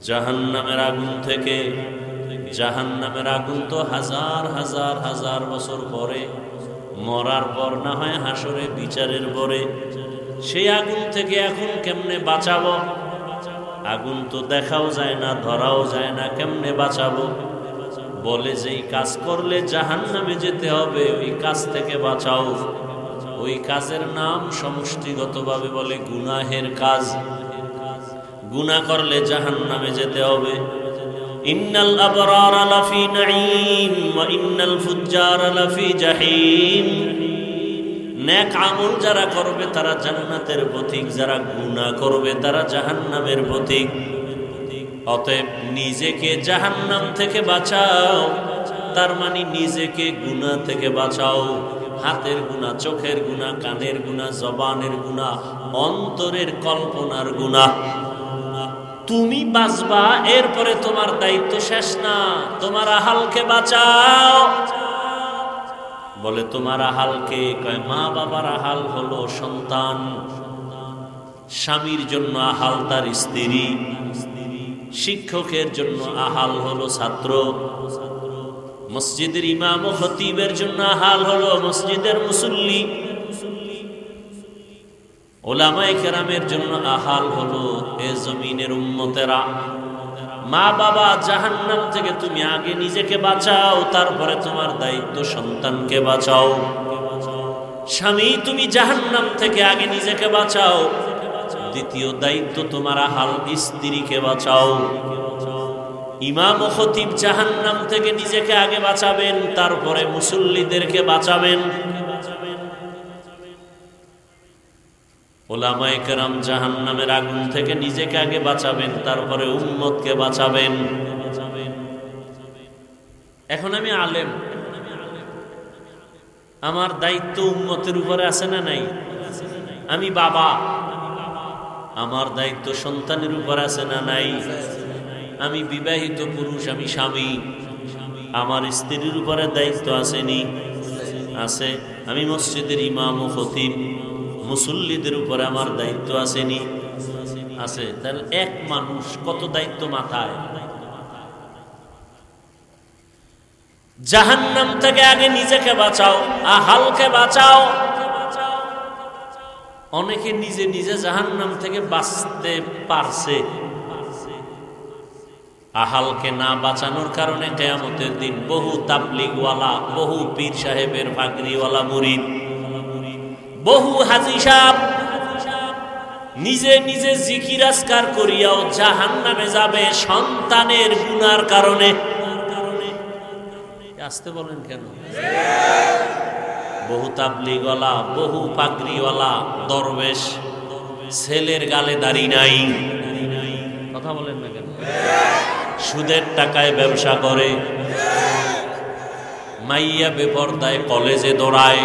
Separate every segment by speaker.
Speaker 1: জাহান্নামের আগুন থেকে, জাহান্নামের আগুন তো হাজার হাজার হাজার বছর পরে, মরার পর না হয় হাসরে বিচারের পরে, সেই আগুন থেকে এখন কেমনে বাঁচাবো? আগুন তো দেখাও যায় না, ধরাও যায় না, কেমনে বাঁচাবো? বলে যেই কাজ করলে জাহান্নামে যেতে হবে ওই কাজ থেকে বাঁচাও। ওই কাজের নাম সমষ্টিগতভাবে বলে গুনাহের কাজ। গুনাহ করলে জাহান্নামে যেতে হবে। ইন্নাল আবরারা লাফি নাঈম ওয়া ইন্নাল ফুজ্জারা লাফি জাহিম। নেক আমল যারা করবে তারা জান্নাতের পথিক, যারা গুনাহ করবে তারা জাহান্নামের পথিক। অতএব নিজেকে জাহান্নাম থেকে বাঁচাও, তার মানে নিজেকে গুনাহ থেকে বাঁচাও। হাতের গুনাহ, চোখের গুনাহ, কানের গুনাহ, জবানের গুনাহ, অন্তরের কল্পনার গুনাহ। তুমি বাঁচবা, এরপরে তোমার দায়িত্ব শেষ না। তোমার আহালকে বাঁচাও। বলে তোমার আহালকে, কয় মা বাবার আহাল হলো সন্তান, স্বামীর জন্য আহাল তার স্ত্রী, শিক্ষকের জন্য আহাল হলো ছাত্র, মসজিদের ইমাম ও খতিবের জন্য আহাল হলো মসজিদের মুসল্লি, ওলামায়ে কেরামের জন্য আহাল হলো এ জমিনের উম্মতেরা। মা বাবা জাহান্নাম থেকে তুমি আগে নিজেকে বাঁচাও, তারপরে তোমার দায়িত্ব সন্তানকে বাঁচাও। স্বামী তুমি জাহান্নাম থেকে আগে নিজেকে বাঁচাও, দ্বিতীয় দায়িত্ব তোমার আহাল স্ত্রীকে বাঁচাও। ইমাম ও খতিব জাহান্নাম থেকে নিজেকে আগে বাঁচাবেন, তারপরে মুসল্লিদেরকে বাঁচাবেন। ওলামায়ে কেরাম জাহান্নামের আগুন থেকে নিজেকে আগে বাঁচাবেন, তারপরে উম্মতকে বাঁচাবেন। এখন আমি আলেম, আমার দায়িত্ব উম্মতের উপরে আছে না নাই? আমি বাবা, আমার দায়িত্ব সন্তানের উপর আছে না নাই? আমি বিবাহিত পুরুষ, আমি স্বামী, আমার স্ত্রীর উপরে দায়িত্ব আসেনি? আছে। আমি মসজিদের ইমাম ও খতিব, মুসল্লিদের উপরে আমার দায়িত্ব আসেনি? আছে। তাহলে এক মানুষ কত দায়িত্ব মাথায়? জাহান্নাম থেকে আগে নিজেকে বাঁচাও, আহালকে বাঁচাও। অনেকে নিজে নিজে জাহান্নাম থেকে বাঁচতে পারছে, আহালকে না বাঁচানোর কারণে কিয়ামতের দিন বহু তাবলীগওয়ালা, বহু পীর সাহেবের পাগড়িওয়ালা মুরিদ, বহু হাজী সাহেব নিজে নিজে জিকির আজকার করিয়াও জাহান্নামে যাবে সন্তানের গুনার কারণে। আসতে বলেন কেন? বহু তাবলীগওয়ালা, বহু পাগড়িওয়ালা দরবেশ, ছেলের গালে দাড়ি নাই, কথা বলেন না কেন? সুদের টাকায় ব্যবসা করে, মাইয়া বেপরদায় কলেজে দৌড়ায়।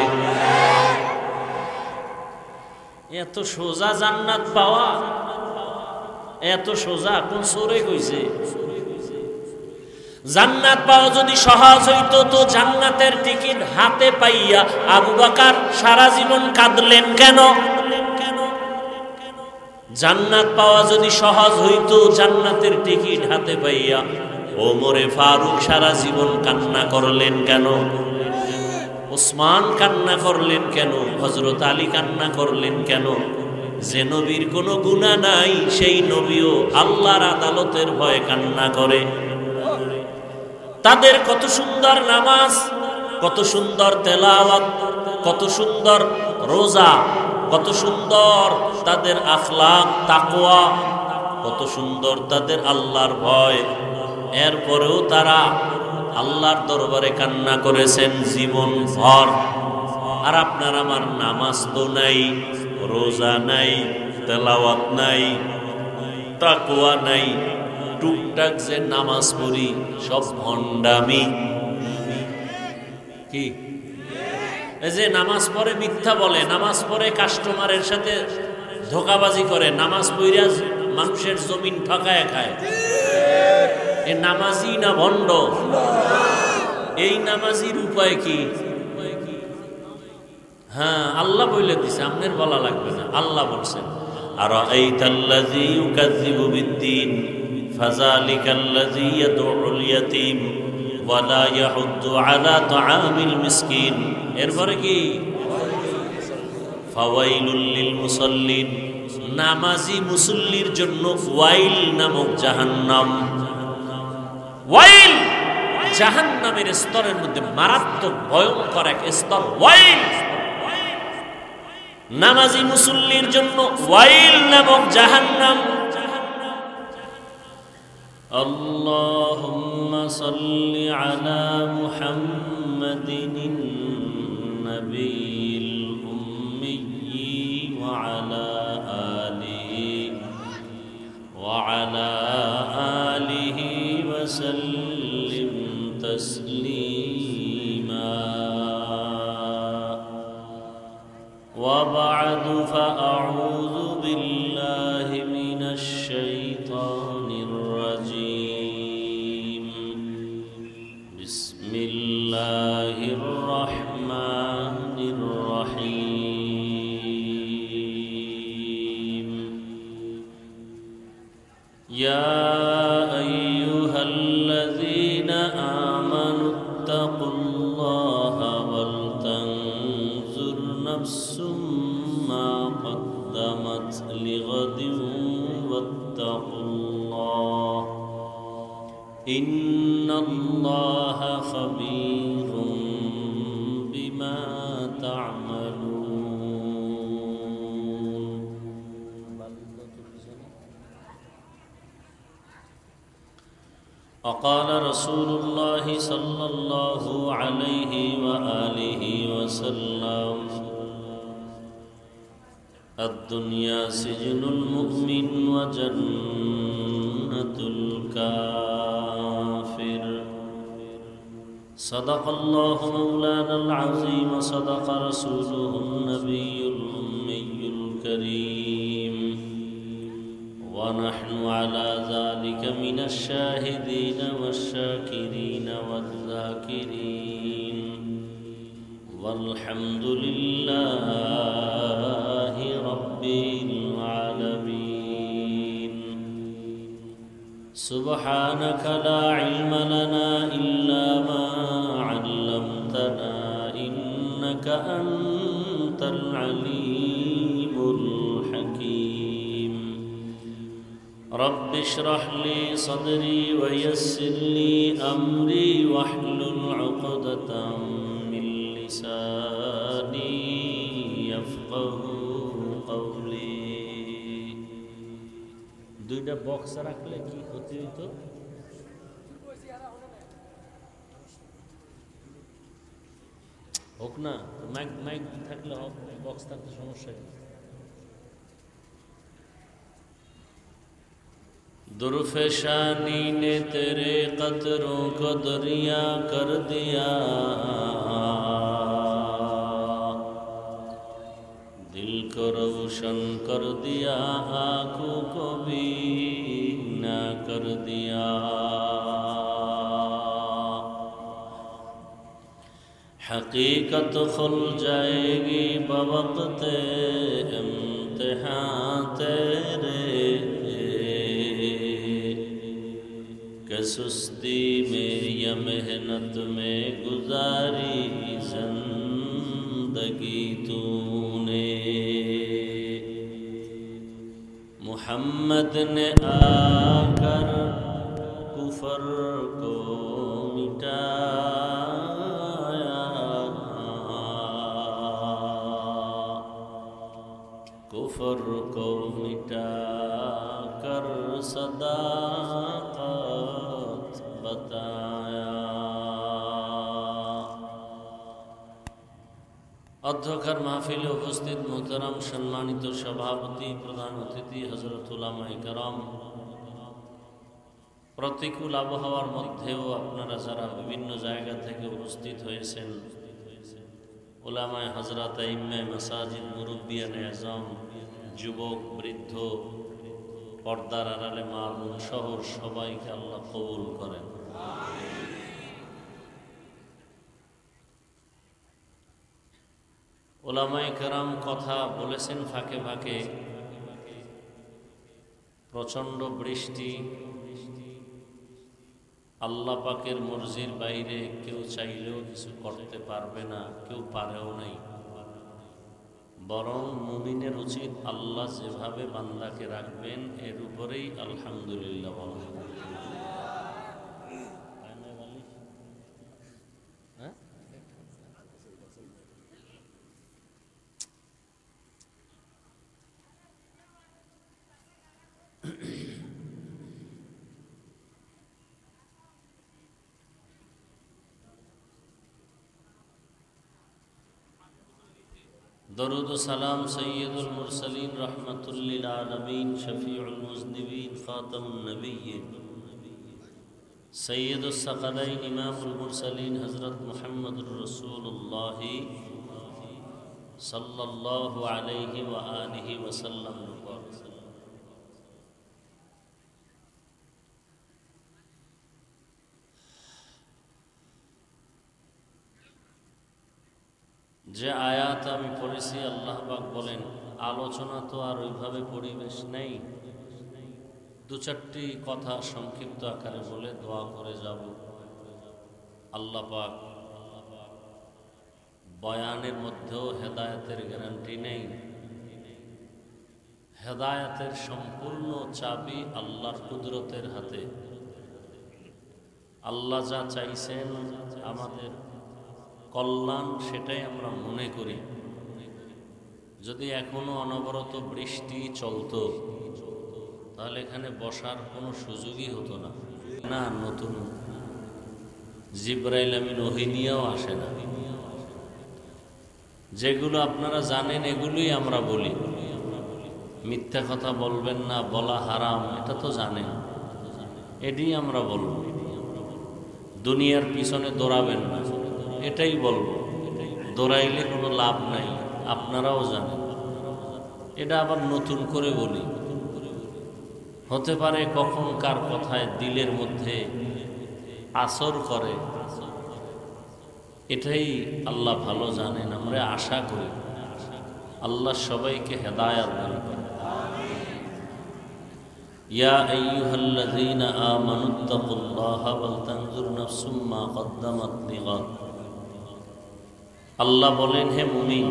Speaker 1: এত সোজা জান্নাত পাওয়া, এত সোজা কোন সূরা কইছে? জান্নাত পাওয়া যদি সহজ হইতো তো জান্নাতের টিকিট হাতে পাইয়া আবু বকর সারা জীবন কাঁদলেন কেন? জান্নাত পাওয়া যদি সহজ হইতো, জান্নাতের টিকিট হাতে পাইয়া ওমরে ফারুক সারা জীবন কান্না করলেন কেন? ওসমান কান্না করলেন কেন? হযরত আলী কান্না করলেন কেন? যে নবীর কোনো গুনাহ নাই সেই নবীও আল্লাহর আদালতের ভয়ে কান্না করে। তাদের কত সুন্দর নামাজ, কত সুন্দর তেলাওয়াত, কত সুন্দর রোজা, কত সুন্দর তাদের আখলাক তাকওয়া, কত সুন্দর তাদের আল্লাহর ভয়। এরপরেও তারা আল্লাহর দরবারে কান্না করেছেন জীবন ভর। আর আপনার আমার নামাজ তো নাই, রোজা নাই, তেলাওয়াত নাই, তাকওয়া নাই, টুকটাক যে নামাজ পড়ি সব ভণ্ডামি। কি এই যে নামাজ পড়ে মিথ্যা বলে, নামাজ পড়ে কাস্টমারের সাথে ধোঁকাবাজি করে, নামাজ পড়িয়া মানুষের জমিন ঠকায় খায়, এ নামাজি না ভণ্ড? এই নামাজির উপায় কি? হ্যাঁ, আল্লাহ বলে দিছে, আপনার বলা লাগবে না। আল্লাহ বলছেন, আরাআইতাল্লাযী ইউকাযযিবু বিদ্দীন ফাযালিকাল্লাযী ইয়াদউল ইয়াতীম ওয়া লা ইয়াহুদ্দু আলা তাআমিল মিসকিন। এরপরে কি? ফাওয়াইলুল লিল মুসাল্লিন, নামাজি মুসল্লির জন্য ওয়াইল নামক জাহান্নাম। ওয়াইল জাহান্নামের স্তরের মধ্যে মারাত্মক ভয়ঙ্কর এক স্তর ওয়াইল। নামাজি মুসল্লির জন্য ওয়াইল নামক জাহান্নাম। আল্লাহুম্মা সাল্লি আলা মুহাম্মাদিন নাবিয়িল উম্মিয়্যি ওয়া আলা আলিহি ওয়া সাল্লিম তাসলিমা। ওয়া বা'দু ফাআউযু বিল্লাহি মিনাশ শাইতানির রাজীম। বিসমিল্লাহির রাহমানির রাহিম। ইয়া আইয়ুহাল্লাযীনা আমানুত্তাকুল্লাহা ওয়াল তানজুর নাফসুম মা কদ্দামাত লিগাদিন ওয়াত্তাকুল্লাহ ইন্নাল্লাহা খাবীরুম বিমা তা'মালুন। وقال رسول الله صلى الله عليه وآله وسلم الدنيا سجن المؤمن وجنة الكافر صدق الله مولانا العظيم وصدق رسوله النبي الأمي الكريم ونحن على ذلك من الشاهدين والشاكرين والذاكرين والحمد لله رب العالمين. سبحانك لا علم لنا إلا ما علمتنا إنك أنت العليم الحكيم. رب اشرح لي صدري ويسر لي أمري واحلل عقدة من لساني يفقه قولي. দুইটা বক্স রাখলে কি ক্ষতি হইতো? হোক না, মাইক মাইক থাকলে হোক, বক্স থাকলে সমস্যা নেই। दुर्फेशानी ने तेरे कतरों को दरिया कर दिया, दिल को रोशन कर दिया, आँखों को भी ना कर दिया। हकीकत खुल जाएगी बवक़्ते इम्तिहान तेरे, सुस्ती में या मेहनत में गुजारी जिंदगी तूने। मुहम्मद ने आकर कुफर को मिटाया, कुफर को मिटाकर सदाकत बताया। অধ্যক্ষার মাহফিলে উপস্থিত মোহতারাম সম্মানিত সভাপতি, প্রধান অতিথি হযরত উলামায়ে কেরাম, প্রতিকূল আবহাওয়ার মধ্যেও আপনারা যারা বিভিন্ন জায়গা থেকে উপস্থিত হয়েছেন, উলামায়ে হযরত, ইমামে মাসাজিদ, মুরব্বিয়ানে আযম, যুবক, বৃদ্ধ, পর্দার আড়ালে মা বোন সহ সবাইকে আল্লাহ কবুল করেন। উলামায়ে কেরাম কথা বলেছেন ফাঁকে ফাঁকে। প্রচণ্ড বৃষ্টি, আল্লাহ পাকের মর্জির বাইরে কেউ চাইলেও কিছু করতে পারবে না, কেউ পারেও নাই। বরং মুমিনের উচিত আল্লাহ যেভাবে বান্দাকে রাখবেন এর উপরেই আলহামদুলিল্লাহ বলা। দরুদ ও সালাম সৈয়দুল মুরসালিন রহমাতুল লিল আলামিন শফিউল মুজনিবিন খাতামুন নবিয়্যিন সৈয়দুস সাকালাইন ইমামুল মুরসালিন হযরত মুহাম্মদুর রাসূলুল্লাহ সাল্লাল্লাহু আলাইহি ওয়া আলিহি ওয়াসাল্লাম। যে আয়াত আমি পড়েছি, আল্লাহ পাক বলেন আলোচনা তো আর ওইভাবে পরিবেশ নেই, দু চারটি কথা সংক্ষিপ্ত আকারে বলে দোয়া করে যাব। আল্লাহ পাক বয়ানের মধ্যেও হেদায়েতের গ্যারান্টি নেই। হেদায়েতের সম্পূর্ণ চাবি আল্লাহর কুদরতের হাতে। আল্লাহ যা চাইছেন আমাদের কল্যাণ, সেটাই আমরা মনে করি। যদি এখনো অনবরত বৃষ্টি চলতো তাহলে এখানে বসার কোনো সুযোগই হতো না। না, নতুন জিবরাইল আমিন ওহী নিয়েও আসে না। যেগুলো আপনারা জানেন এগুলোই আমরা বলি। মিথ্যা কথা বলবেন না, বলা হারাম, এটা তো জানেন, এটাই আমরা বলব। দুনিয়ার পিছনে দৌড়াবেন না, এটাই বলবো। দৌড়াইলে কোনো লাভ নাই, আপনারাও জানেন। এটা আবার নতুন করে বলি। হতে পারে কখন কার কথায় দিলের মধ্যে আসর করে, এটাই আল্লাহ ভালো জানেন। আমরা আশা করি আল্লাহ সবাইকে হেদায়েত দান করেন। ইয়া আইয়ুহাল্লাযীনা আমানুত্তাকুল্লাহা ওয়াল তানজুর নাফসুম মা কদ্দামাত লিগাদ। আল্লাহ বলেন, হে মুমিন,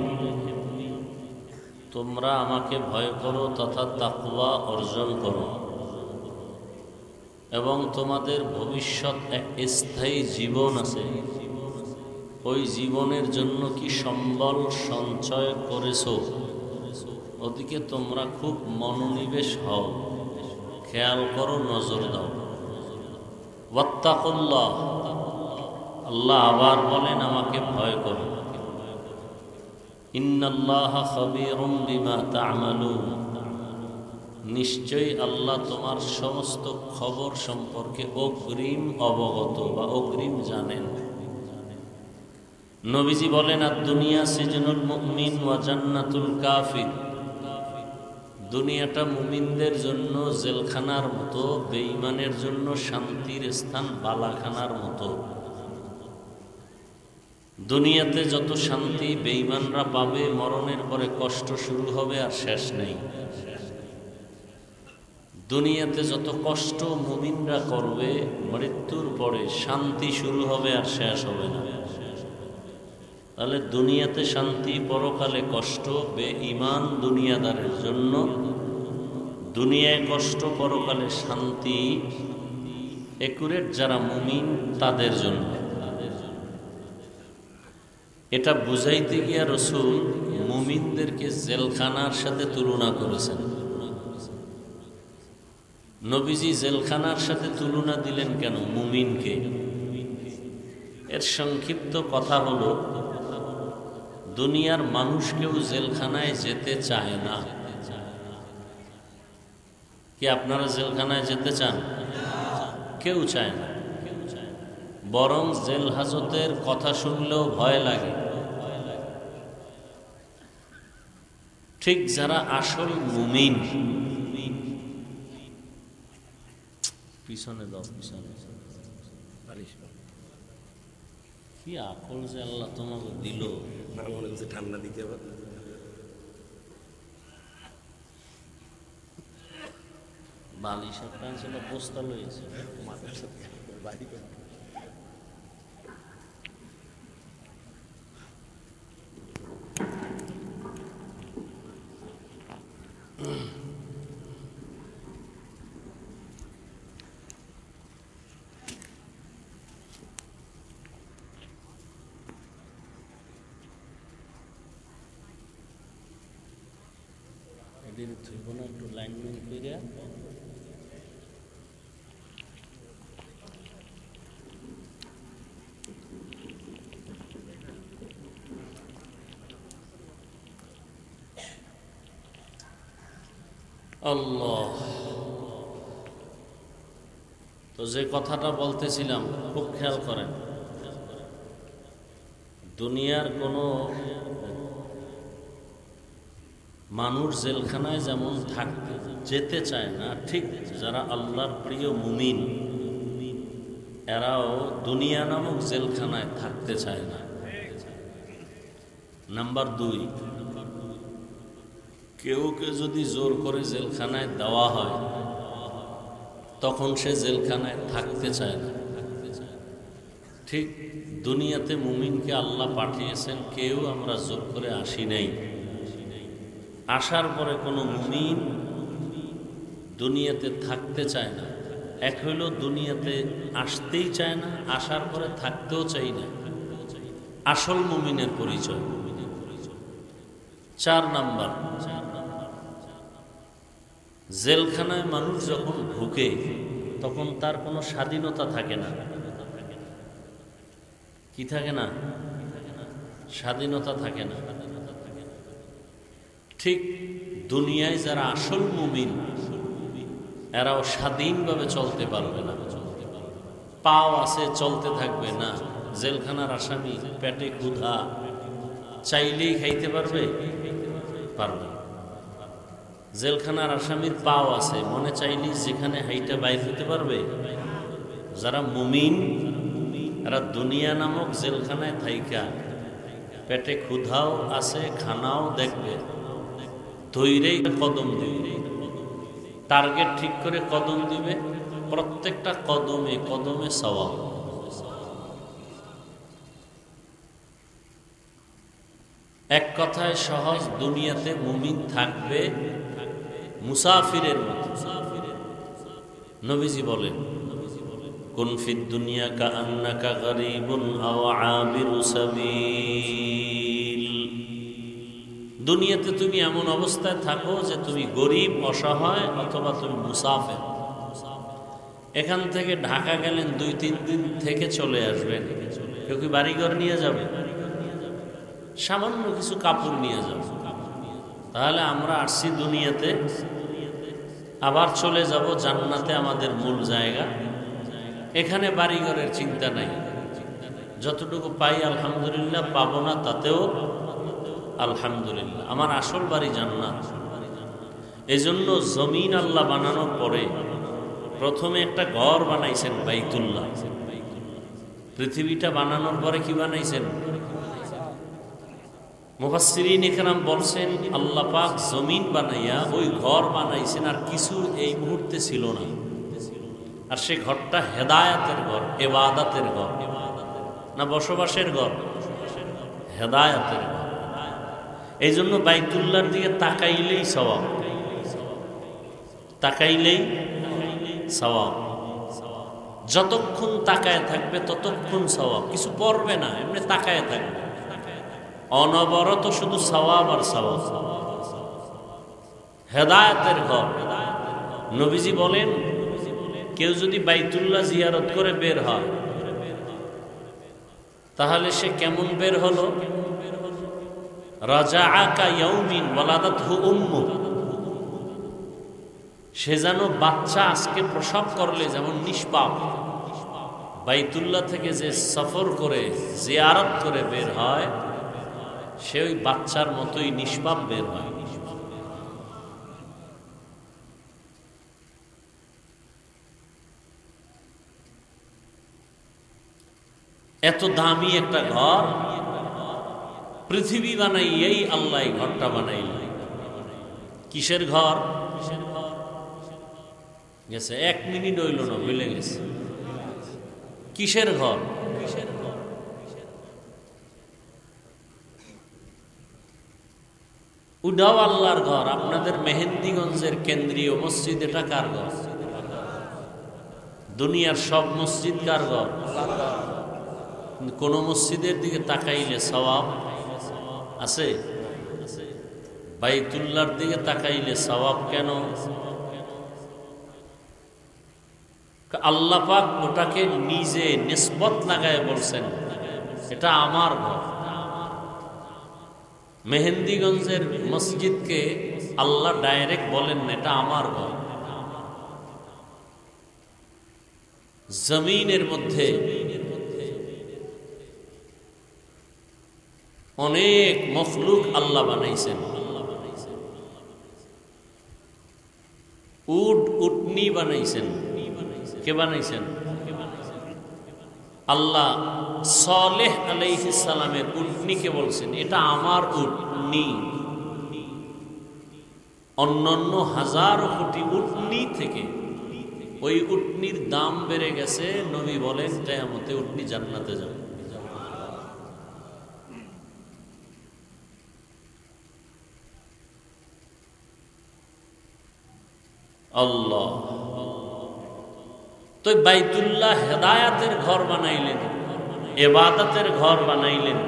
Speaker 1: তোমরা আমাকে ভয় করো তথা তাকওয়া অর্জন করো, এবং তোমাদের ভবিষ্যৎ এক স্থায়ী জীবন আছে। ওই জীবনের জন্য কি সম্বল সঞ্চয় করেছো, ওদিকে তোমরা খুব মনোনিবেশ হও, খেয়াল করো, নজর দাও। ওয়াত্তাকুল্লাহ, আল্লাহ আবার বলেন আমাকে ভয় করো। ইন্নাল্লাহা খাবীরুম বিমা তা'মালুন, নিশ্চয়ই আল্লাহ তোমার সমস্ত খবর সম্পর্কে অগ্রিম অবগত বা অগ্রিম জানেন। নবীজি বলেন, আদ-দুনিয়া সিজনুল মুমিন ওয়া জান্নাতুল কাফির। দুনিয়াটা মুমিনদের জন্য জেলখানার মতো, বেঈমানের জন্য শান্তির স্থান বালাখানার মতো। দুনিয়াতে যত শান্তি বেঈমানরা পাবে, মরণের পরে কষ্ট শুরু হবে আর শেষ নেই। দুনিয়াতে যত কষ্ট মুমিনরা করবে, মৃত্যুর পরে শান্তি শুরু হবে আর শেষ হবে না। তাহলে দুনিয়াতে শান্তি, পরকালে কষ্ট। বেঈমান দুনিয়াদারের জন্য দুনিয়ায় কষ্ট, পরকালে শান্তি। একুরেট যারা মুমিন তাদের জন্য। এটা বুঝাইতে গিয়া রাসূল মুমিনদেরকে জেলখানার সাথে তুলনা করেছেন। নবীজি জেলখানার সাথে তুলনা দিলেন কেন মুমিনকে? এর সংক্ষিপ্ত কথা হলো, দুনিয়ার মানুষ কেউ জেলখানায় যেতে চায় না। কি আপনারা জেলখানায় যেতে চান? কেউ চায় না। বরং জেল হাজতের কথা শুনলেও ভয় লাগে। ঠিক যারা আসল মুমিন, পিছনে দাও, পিছনে কি আকল যে আল্লাহ তোমাকে দিল।
Speaker 2: ঠান্ডা দিকে
Speaker 1: বালিশের প্যান্ট বস্তা লইছে। একটু লাইনম্যান কইরা আল্লাহ। তো যে কথাটা বলতেছিলাম খুব খেয়াল করেন, দুনিয়ার কোনো মানুষ জেলখানায় যেমন থাকতে যেতে চায় না, ঠিক যারা আল্লাহর প্রিয় মুমিন এরাও দুনিয়া নামক জেলখানায় থাকতে চায় না। নাম্বার 2, কেউ যদি জোর করে জেলখানায় দেওয়া হয় তখন সে জেলখানায় থাকতে চায় না। ঠিক দুনিয়াতে মুমিনকে আল্লাহ পাঠিয়েছেন, কেউ আমরা জোর করে আসি নাই। আসার পরে কোনো মুমিন দুনিয়াতে থাকতে চায় না। এক হইল দুনিয়াতে আসতেই চায় না, আসার পরে থাকতেও চাই না। আসল মুমিনের পরিচয়। 4 নাম্বার, জেলখানায় মানুষ যখন ঢুকে তখন তার কোনো স্বাধীনতা থাকে না। কি থাকে না? স্বাধীনতা থাকে না। ঠিক দুনিয়ায় যারা আসল মুমিন এরাও স্বাধীনভাবে চলতে পারবে না। পাও আছে চলতে থাকবে না। জেলখানার আসামি পেটে ক্ষুধা, চাইলেই খাইতে পারবে? পারবে। জেলখানার আসামির পাও আছে, মনে চাইলেই যেখানে হাইটা বাইর হতে পারবে? যারা মুমিন এরা দুনিয়া নামক জেলখানায় থাইকা পেটে ক্ষুধাও আছে, খানাও দেখবে, ধৈরেই কদম দিবে, টার্গেট ঠিক করে কদম দিবে, প্রত্যেকটা কদমে কদমে সওয়াব। এক কথায় সহজ, দুনিয়াতে মুমিন থাকবে মুসাফিরের মতো। নবীজি বলেন, কুন ফিদ দুনিয়া কাআন্নাকা গরীবুন আও আবিরু সাবিল। দুনিয়াতে তুমি এমন অবস্থায় থাকো যে তুমি গরিব, অসহায়, অথবা তুমি মুসাফির। এখান থেকে ঢাকা গেলেন 2-3 দিন থেকে চলে আসবেন। কেউ কি বাড়িঘর নিয়ে যাবে? সামান্য কিছু কাপড় নিয়ে যাবে। তাহলে আমরা আসছি দুনিয়াতে, আবার চলে যাব জান্নাতে, আমাদের মূল জায়গা। এখানে বাড়িঘরের চিন্তা নাই, যতটুকু পাই আলহামদুলিল্লাহ, পাবো না তাতেও আলহামদুলিল্লাহ। আমার আসল বাড়ি জান্নাত। এজন্য জমিন আল্লাহ বানানোর পরে প্রথমে একটা ঘর বানাইছেন বাইতুল্লাহ। পৃথিবীটা বানানোর পরে কি বানাইছেন? মুফাসসিরিন ইকরাম বলছেন আল্লাহ পাক জমিন বানাইয়া ওই ঘর বানাইছেন, আর কিছু এই মুহূর্তে ছিল না। আর সে ঘরটা হেদায়াতের ঘর, ইবাদতের ঘর, না বসবাসের ঘর? হেদায়াতের ঘর। এই জন্য বাইতুল্লাহর দিকে তাকাইলেই সওয়াব, তাকাইলেই সওয়াব। যতক্ষণ তাকায় থাকবে ততক্ষণ সওয়াব। কিছু পড়বে না, এমনি তাকায় থাকবে, অনবরত শুধু সওয়াব আর সওয়াব। হেদায়েতের ঘর। নবীজি বলেন, কেউ যদি বাইতুল্লাহ জিয়ারত করে বের হয় তাহলে সে কেমন বের হলো? রাজাআ কা ইয়াউমিন ওয়ালাদাতহু উম্মু। সে যেন বাচ্চা আজকে প্রসব করলে যেমন নিষ্পাপ, বাইতুল্লাহ থেকে যে সফর করে জিয়ারত করে বের হয় সে ওই বাচ্চার মতোই নিষ্পাপ বের হয়। এত দামি একটা ঘর পৃথিবী বানাইয়েই আল্লাহ এই ঘরটা বানাইল। কিসের ঘর? গেছে 1 মিনিট হইল না, ভুলে গেছে। কিসের ঘর? ওটাও আল্লাহর ঘর। আপনাদের মেহেন্দিগঞ্জের কেন্দ্রীয় মসজিদ, এটা কার ঘর? দুনিয়ার সব মসজিদ কার ঘর? কোন মসজিদের দিকে তাকাইলে সওয়াব আছে? বাইতুল্লাহর দিকে তাকাইলে সওয়াব কেন? আল্লাহ পাক ওটাকে নিজে নিসবত লাগায় বলছেন এটা আমার ঘর। মেহেন্দিগঞ্জের মসজিদকে আল্লাহ ডাইরেক্ট বলেন না এটা আমার ঘর। জমিনের মধ্যে অনেক মখলুক আল্লাহ বানাইছেন। উট উটনি বানাইছেন। কে বানাইছেন? আল্লাহ সালেহ আলাইহিস সালামের উটনিকে বলছেন এটা আমার উটনি। অন্যান্য হাজারো কোটি উটনি থেকে ওই উটনির দাম বেড়ে গেছে। নবী বলেন কিয়ামতে উটনি জান্নাতে যাবে। আল্লাহ তো বাইতুল্লাহ হেদায়াতের ঘর বানাইলেন, ইবাদতের ঘর বানাইলেন।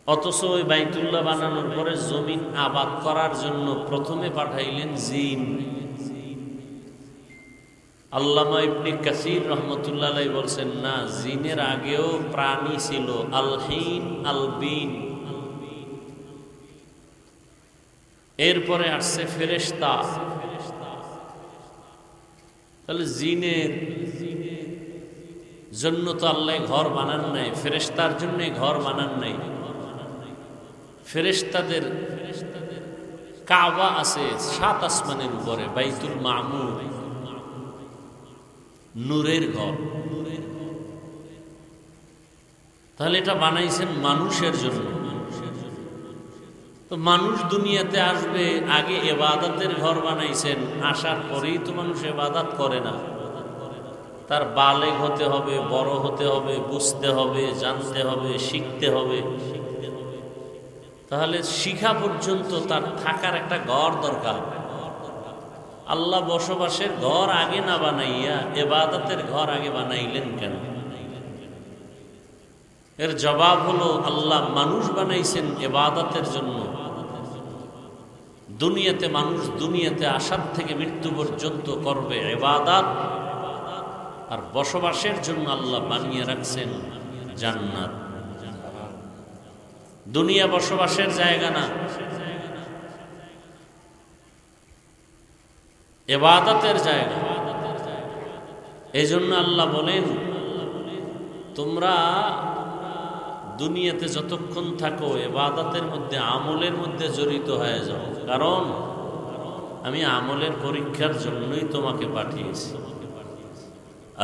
Speaker 1: অথচ ওই বাইতুল্লাহ বানানোর পরে জমিন আবাদ করার জন্য প্রথমে পাঠাইলেন জিন। আল্লামা ইবনে কাসির রহমতুল্লাহ আলাইহি বলছেন না, জিনের আগেও প্রাণী ছিল, আলহিন আলবিন। এরপরে আসছে ফেরেশতা। তাহলে জিনের জন্য তো আল্লাহ ঘর বানান নাই, ফেরেশতার জন্য ঘর বানান নাই। ফেরেশতাদের কাবা আছে 7 আসমানের উপরে, বাইতুল মামুর নূরের ঘর। তাহলে এটা বানাইছেন মানুষের জন্য। তো মানুষ দুনিয়াতে আসবে, আগে ইবাদতের ঘর বানাইছেন। আসার পরেই তো মানুষ ইবাদত করে না, তার বালেগ হতে হবে, বড় হতে হবে, বুঝতে হবে, জানতে হবে, শিখতে হবে। তাহলে শিখা পর্যন্ত তার থাকার একটা ঘর দরকার। আল্লাহ বসবাসের ঘর আগে না বানাইয়া ইবাদতের ঘর আগে বানাইলেন কেন? এর জবাব হলো আল্লাহ মানুষ বানাইছেন ইবাদতের জন্য। দুনিয়াতে মানুষ দুনিয়াতে আসার থেকে মৃত্যু পর্যন্ত করবে ইবাদত, আর বসবাসের জন্য আল্লাহ বানিয়ে রাখছেন জান্নাত। দুনিয়া বসবাসের জায়গা না, ইবাদতের জায়গা। এই জন্য আল্লাহ বলেন তোমরা দুনিয়াতে যতক্ষণ থাকো ইবাদতের মধ্যে, আমলের মধ্যে জড়িত হয়ে যাও, কারণ আমি আমলের পরীক্ষার জন্যই তোমাকে পাঠিয়েছি।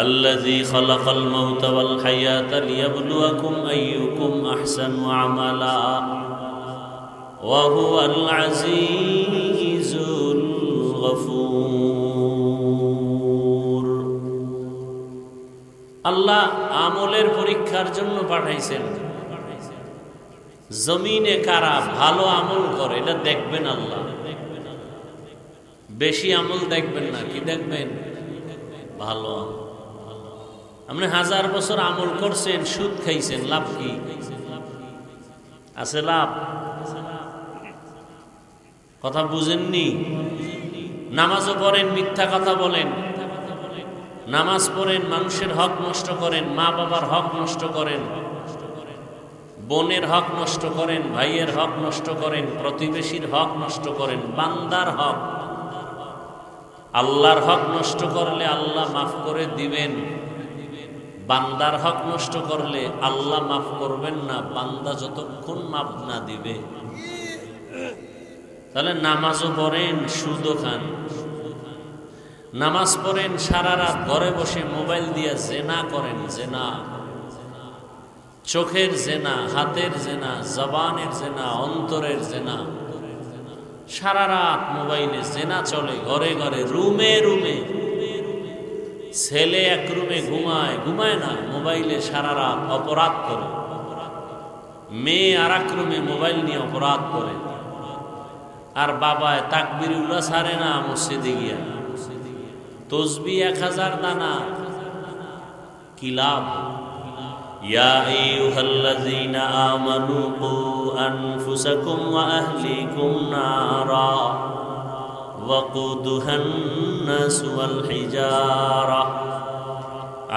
Speaker 1: আল্লাযী খালাকাল মাউতা ওয়াল হায়াতা লিয়াবলুয়াকুম আইয়ুকুম আহসানু আমালা ওয়া হুয়াল আজিজুল গফুর। আল্লাহ আমলের পরীক্ষার জন্য পাঠাইছেন। জমিনে কারা ভালো আমল করে এটা দেখবেন আল্লাহ। বেশি আমল দেখবেন না, কি দেখবেন? ভালো আমল। আপনি 1000 বছর আমল করছেন, সুদ খাইছেন, লাভ কি আছে? লাভ? কথা বুঝেননি? নামাজও পড়েন, মিথ্যা কথা বলেন। নামাজ পড়েন, মানুষের হক নষ্ট করেন, মা বাবার হক নষ্ট করেন, বোনের হক নষ্ট করেন, ভাইয়ের হক নষ্ট করেন, প্রতিবেশীর হক নষ্ট করেন, বান্দার হক। আল্লাহর হক নষ্ট করলে আল্লাহ মাফ করে দিবেন, বান্দার হক নষ্ট করলে আল্লাহ মাফ করবেন না, বান্দা যতক্ষণ মাফ না দিবে। তাহলে নামাজও পড়েন, সুদও খান। নামাজ পড়েন, সারা রাত ঘরে বসে মোবাইল দিয়ে জেনা করেন, জেনা, চোখের জেনা, হাতের জেনা, জবানের জেনা, অন্তরের জেনা। সারা রাত মোবাইলে জেনা চলে, ঘরে ঘরে, রুমে রুমে। ছেলে এক রুমে ঘুমায় না, মোবাইলে সারা রাত অপরাধ করে। মেয়ে আর এক রুমে মোবাইল নিয়ে অপরাধ করে। আর বাবায় তাকবীরুল্লাহ ছাড়ে না মসজিদে গিয়া, তসবিহ 1000 দানা, কি লাভ? ইয়া আইয়ুহাল্লাযীনা আমানু কু আনফুসাকুম ওয়া আহলিকুম নারা ওয়াকুদুহান নাস ওয়াল হিজারা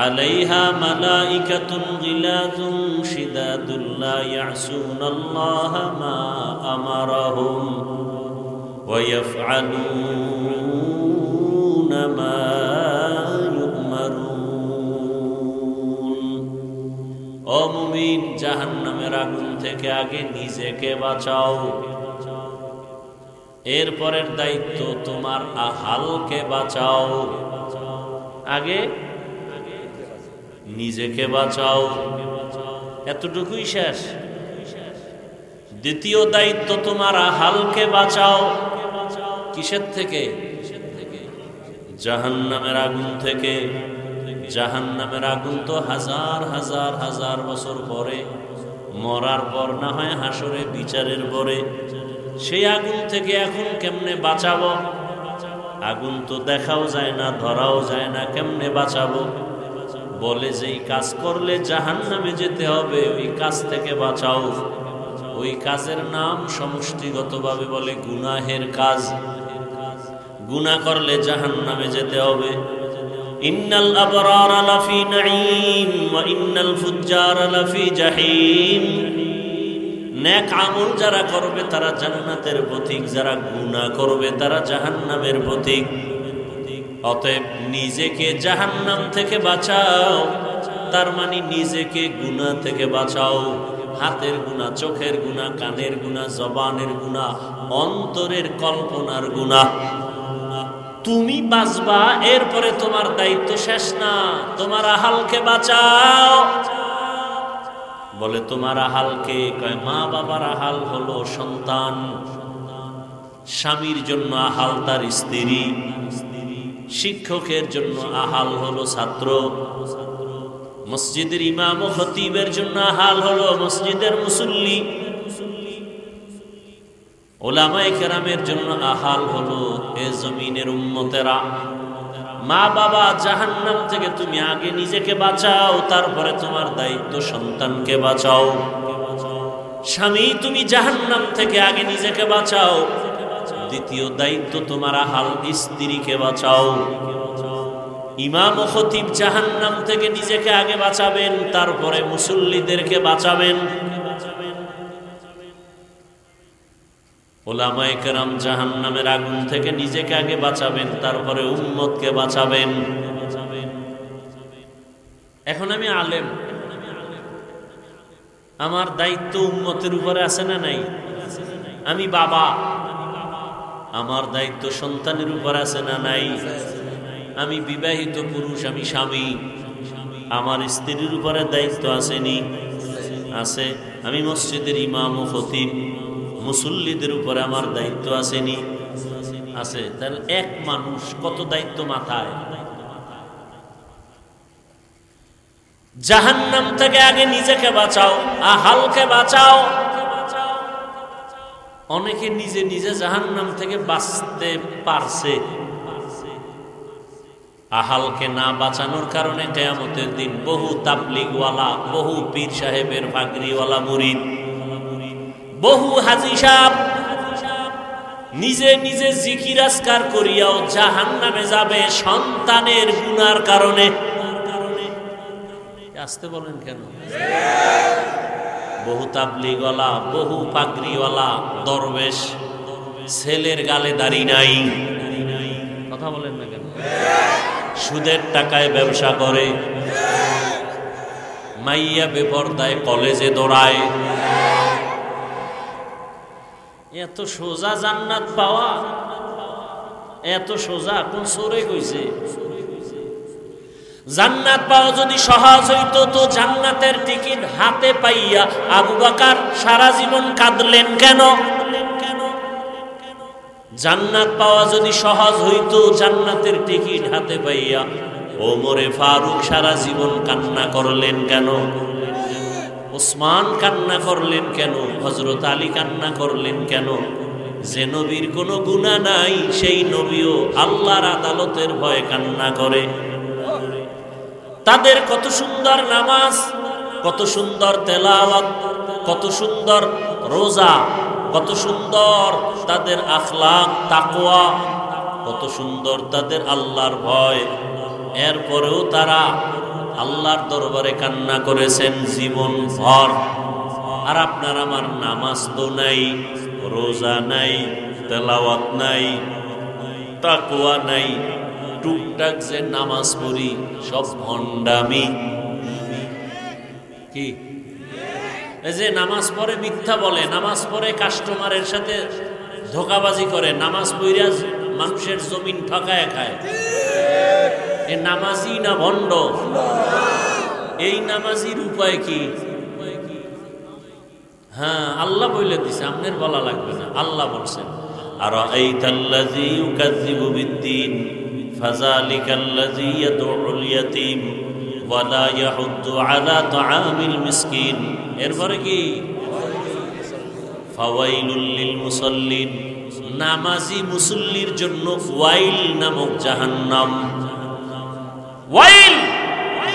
Speaker 1: আলাইহা মালাইকাতুন গিলাযুন শিদাদুন লা ইয়াসুনাল্লাহা মা আমারাহুম ওয়া ইয়াফআলুনা মা ও মুমিন, জাহান্নামের আগুন থেকে আগে নিজেকে বাঁচাও, এরপরের দায়িত্ব তোমার আহালকে বাঁচাও। আগে নিজেকে বাঁচাও, এতটুকুই শেষ। দ্বিতীয় দায়িত্ব তোমার আহালকে বাঁচাও। কিসের থেকে? জাহান্নামের আগুন থেকে। জাহান্নামের আগুন তো হাজার হাজার হাজার বছর পরে, মরার পর না হয় হাসরে বিচারের পরে। সেই আগুন থেকে এখন কেমনে বাঁচাবো? আগুন তো দেখাও যায় না, ধরাও যায় না, কেমনে বাঁচাবো? বলে যেই কাজ করলে জাহান্নামে যেতে হবে ওই কাজ থেকে বাঁচাও। ওই কাজের নাম সমষ্টিগতভাবে বলে গুনাহের কাজ। গুনাহ করলে জাহান্নামে যেতে হবে। ইন্নাল আবরারা লাফি নাঈম ওয়া ইন্নাল ফুজ্জারা লাফি জাহিম। নেক আমল যারা করবে তারা জান্নাতের পথিক, যারা গুনাহ করবে তারা জাহান্নামের পথিক। অতএব নিজেকে জাহান্নাম থেকে বাঁচাও, তার মানে নিজেকে গুনাহ থেকে বাঁচাও। হাতের গুনাহ, চোখের গুনাহ, কানের গুনাহ, জবানের গুনাহ, অন্তরের কল্পনার গুনাহ। তুমি বাঁচবা, এরপরে তোমার দায়িত্ব শেষ না, তোমার আহালকে বাঁচাও। বলে তোমার আহালকে, কয় মা বাবার আহাল হলো সন্তান, স্বামীর জন্য আহাল তার স্ত্রী, শিক্ষকের জন্য আহাল হলো ছাত্র, মসজিদের ইমাম ও খতিবের জন্য আহাল হলো মসজিদের মুসল্লি, ওলামায়ে কেরামের জন্য আহাল হলো এ জমিনের উম্মতেরা। মা বাবা, জাহান্নাম থেকে তুমি আগে নিজেকে বাঁচাও, তারপরে তোমার দায়িত্ব সন্তানকে বাঁচাও। স্বামী, তুমি জাহান্নাম থেকে আগে নিজেকে বাঁচাও, দ্বিতীয় দায়িত্ব তোমার আহাল স্ত্রীকে বাঁচাও। ইমাম ও খতিব জাহান্নাম থেকে নিজেকে আগে বাঁচাবেন, তারপরে মুসল্লিদেরকে বাঁচাবেন। ওলামায়ে কেরাম জাহান্নামের আগুন থেকে নিজেকে আগে বাঁচাবেন, তারপরে উম্মতকে বাঁচাবেন। এখন আমি আলেম, আমার দায়িত্ব উম্মতের উপরে আছে না নাই? আমি বাবা, আমার দায়িত্ব সন্তানের উপর আছে না নাই? আমি বিবাহিত পুরুষ, আমি স্বামী, আমার স্ত্রীর উপরে দায়িত্ব আসেনি? আছে। আমি মসজিদের ইমাম ও খতিব, মুসল্লিদের উপরে আমার দায়িত্ব আসেনি? আছে। তাহলে এক মানুষ কত দায়িত্ব মাথায়? জাহান্নাম থেকে আগে নিজেকে বাঁচাও, আহালকে বাঁচাও। অনেকে নিজে নিজে জাহান্নাম থেকে বাঁচতে পারছে, আহালকে না বাঁচানোর কারণে কিয়ামতের দিন বহু তাবলীগওয়ালা, বহু পীর সাহেবের পাগড়িওয়ালা মুরিদ, বহু হাজী সাহেব নিজে নিজে জিকির আজকার করিয়াও জাহান্নামে যাবে সন্তানের গুনার কারণে। আসতে বলেন কেন? বহু তাবলীগওয়ালা, বহু পাগড়িওয়ালা দরবেশ, ছেলের গালে দাড়ি নাই, কথা বলেন না কেন? সুদের টাকায় ব্যবসা করে, মাইয়া বেপরদায় কলেজে দৌড়ায়। এত সোজা জান্নাত পাওয়া, এত সোজা কোন সরে কইছে? জান্নাত পাওয়া যদি সহজ হইতো তো জান্নাতের টিকিট হাতে পাইয়া আবু বকর সারা জীবন কাঁদলেন কেন? জান্নাত পাওয়া যদি সহজ হইতো, জান্নাতের টিকিট হাতে পাইয়া ওমরে ফারুক সারা জীবন কান্না করলেন কেন? ওসমান কান্না করলেন কেন? হযরত আলী কান্না করলেন কেন? যে নবীর কোনো গুনাহ নাই সেই নবীও আল্লাহর আদালতের ভয়ে কান্না করে। তাদের কত সুন্দর নামাজ, কত সুন্দর তেলাওয়াত, কত সুন্দর রোজা, কত সুন্দর তাদের আখলাক তাকওয়া, কত সুন্দর তাদের আল্লাহর ভয়। এরপরেও তারা আল্লাহর দরবারে কান্না করেছেন জীবন ভর। আর আপনার আমার নামাজ তো নাই, রোজা নাই, তেলাওয়াত নাই, তাকওয়া নাই, টুকটাক যে নামাজ পড়ি সব ভণ্ডামি। কি এই যে নামাজ পড়ে মিথ্যা বলে, নামাজ পড়ে কাস্টমারের সাথে ধোঁকাবাজি করে, নামাজ পড়িয়া মানুষের জমিন ঠকায় খায়, এ নামাজি না ভণ্ড? এই নামাজির উপায় কি? হ্যাঁ, আল্লাহ বলে দিছে, আপনার বলা লাগবে না। আল্লাহ বলছেন, আরাআইতাল্লাযী ইউকাযযিবু বিদ্দীন ফাযালিকাল্লাযী ইয়াদউল ইয়াতীম ওয়া লা ইয়াহুদ্দু আলা তাআমিল মিসকিন। এরপরে কি? ফাওয়াইলুল লিল মুসাল্লিন, নামাজি মুসল্লির জন্য ওয়াইল নামক জাহান্নাম। ওয়াইল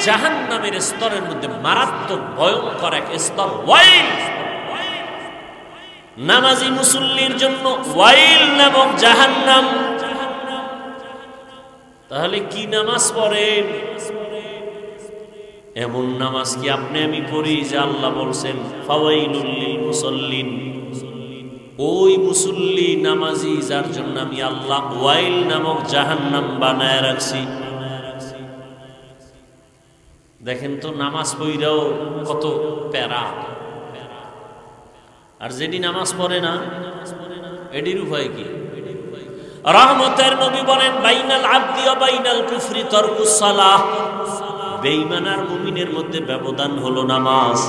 Speaker 1: জাহান্নামের স্তরের মধ্যে মারাত্মক ভয়ঙ্কর এক স্তর ওয়াইল। নামাজি মুসল্লির জন্য ওয়াইল নামক জাহান্নাম। তাহলে কি নামাজ পড়েন? এমন নামাজ কি আপনি আমি পড়ি যে আল্লাহ বলছেন ফাওয়াইলুল লিল মুসাল্লিন? ওই মুসল্লি নামাজি যার জন্য আমি আল্লাহ ওয়াইল নামক জাহান্নাম বানায় রাখছি। দেখেন তো, নামাজ পড়াও কত প্যারা। আর যেটি নামাজ পড়ে না এটির উপায় কি? রহমতের নবী বলেন, বাইনাল আবদি ওয়া বাইনাল কুফরি তারকুস সালাহ। বেঈমান আর মুমিনের মধ্যে ব্যবধান হলো নামাজ।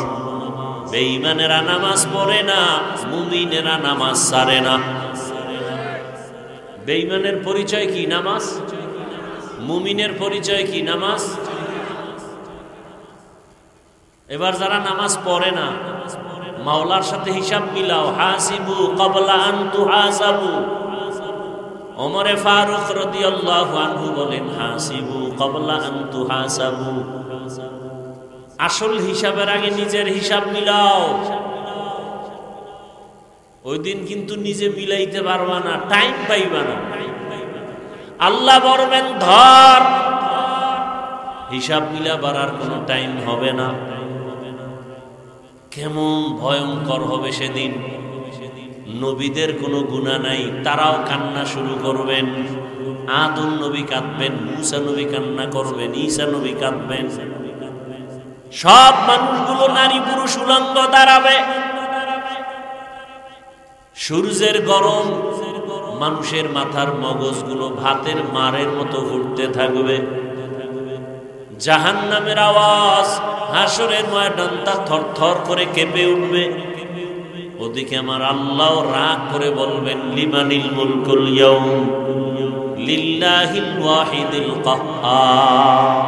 Speaker 1: বেঈমানেরা নামাজ পড়ে না, মুমিনেরা নামাজ ছাড়ে না। বেঈমানের পরিচয় কি? নামাজ। মুমিনের পরিচয় কি? নামাজ। এবার যারা নামাজ পড়ে না, মাওলার সাথে হিসাব মিলাও। হাসিবু ক্বাবলা আন তুহাসাবু। ওমরে ফারুক রাদিয়াল্লাহু আনহু বলেন, হাসিবু ক্বাবলা আন তুহাসাবু। আসল হিসাবের আগে নিজের হিসাব মিলাও। ওই দিন কিন্তু নিজে মিলাইতে পারবা না, টাইম পাইবা না। আল্লাহ বলবেন ধর, হিসাব মিলাবার আর কোনো টাইম হবে না। কেমন ভয়ঙ্কর হবে সেদিন। নবীদের কোনো গুনাহ নাই, তারাও কান্না শুরু করবেন। আদম নবী কাঁদবেন, মুসা নবী কান্না করবেন, ঈসা নবী কাঁদবেন। সব মানুষগুলো নারী পুরুষ উলঙ্গ দাঁড়াবে। সূর্যের গরম, মানুষের মাথার মগজগুলো ভাতের মারের মতো ঘুরতে থাকবে। জাহান্নামের আওয়াজ, হাসরের ময়দানটা থরথর করে কেঁপে উঠবে। ওদিকে আমার আল্লাহ রাগ করে বলবেন, লিমানিল মুলকুল ইয়াউম লিল্লাহিল ওয়াহিদিল কাহ্হার।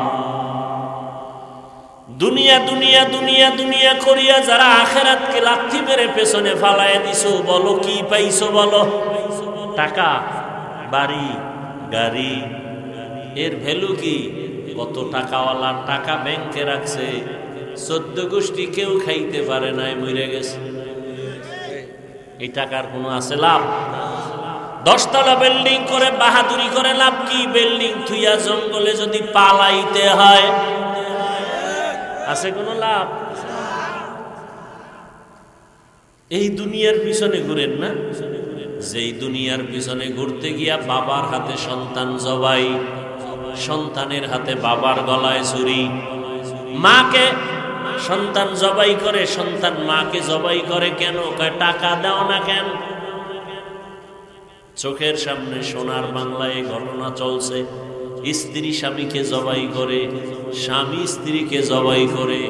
Speaker 1: দুনিয়া দুনিয়া দুনিয়া দুনিয়া করিয়া যারা আখিরাতকে লাথি মেরে পেছনে ফালায় দিছো, বলো কি পাইছো? বলো টাকা, বাড়ি, গাড়ি। এর ভ্যালু কি? কত টাকাওয়ালা টাকা ব্যাংকে রাখছে, 14 গোষ্ঠী কেউ খাইতে পারে নাই, মরে গেছে। এই টাকার কোনো আছে লাভ? 10 তলা বিল্ডিং করে বাহাদুরি করে লাভ কি? বিল্ডিং থুইয়া জঙ্গলে যদি পালাইতে হয়, আছে কোনো লাভ? এই দুনিয়ার পিছনে ঘুরেন না। যেই দুনিয়ার পিছনে ঘুরতে গিয়া বাবার হাতে সন্তান জবাই, সন্তানের হাতে বাবার গলায় ছুরি। মাকে সন্তান জবাই করে, সন্তান মাকে জবাই করে কেন? কয় টাকা দাও না কেন? চোখের সামনে সোনার বাংলায় ঘটনা চলছে। স্ত্রী স্বামীকে জবাই করে, স্বামী স্ত্রীকে জবাই করে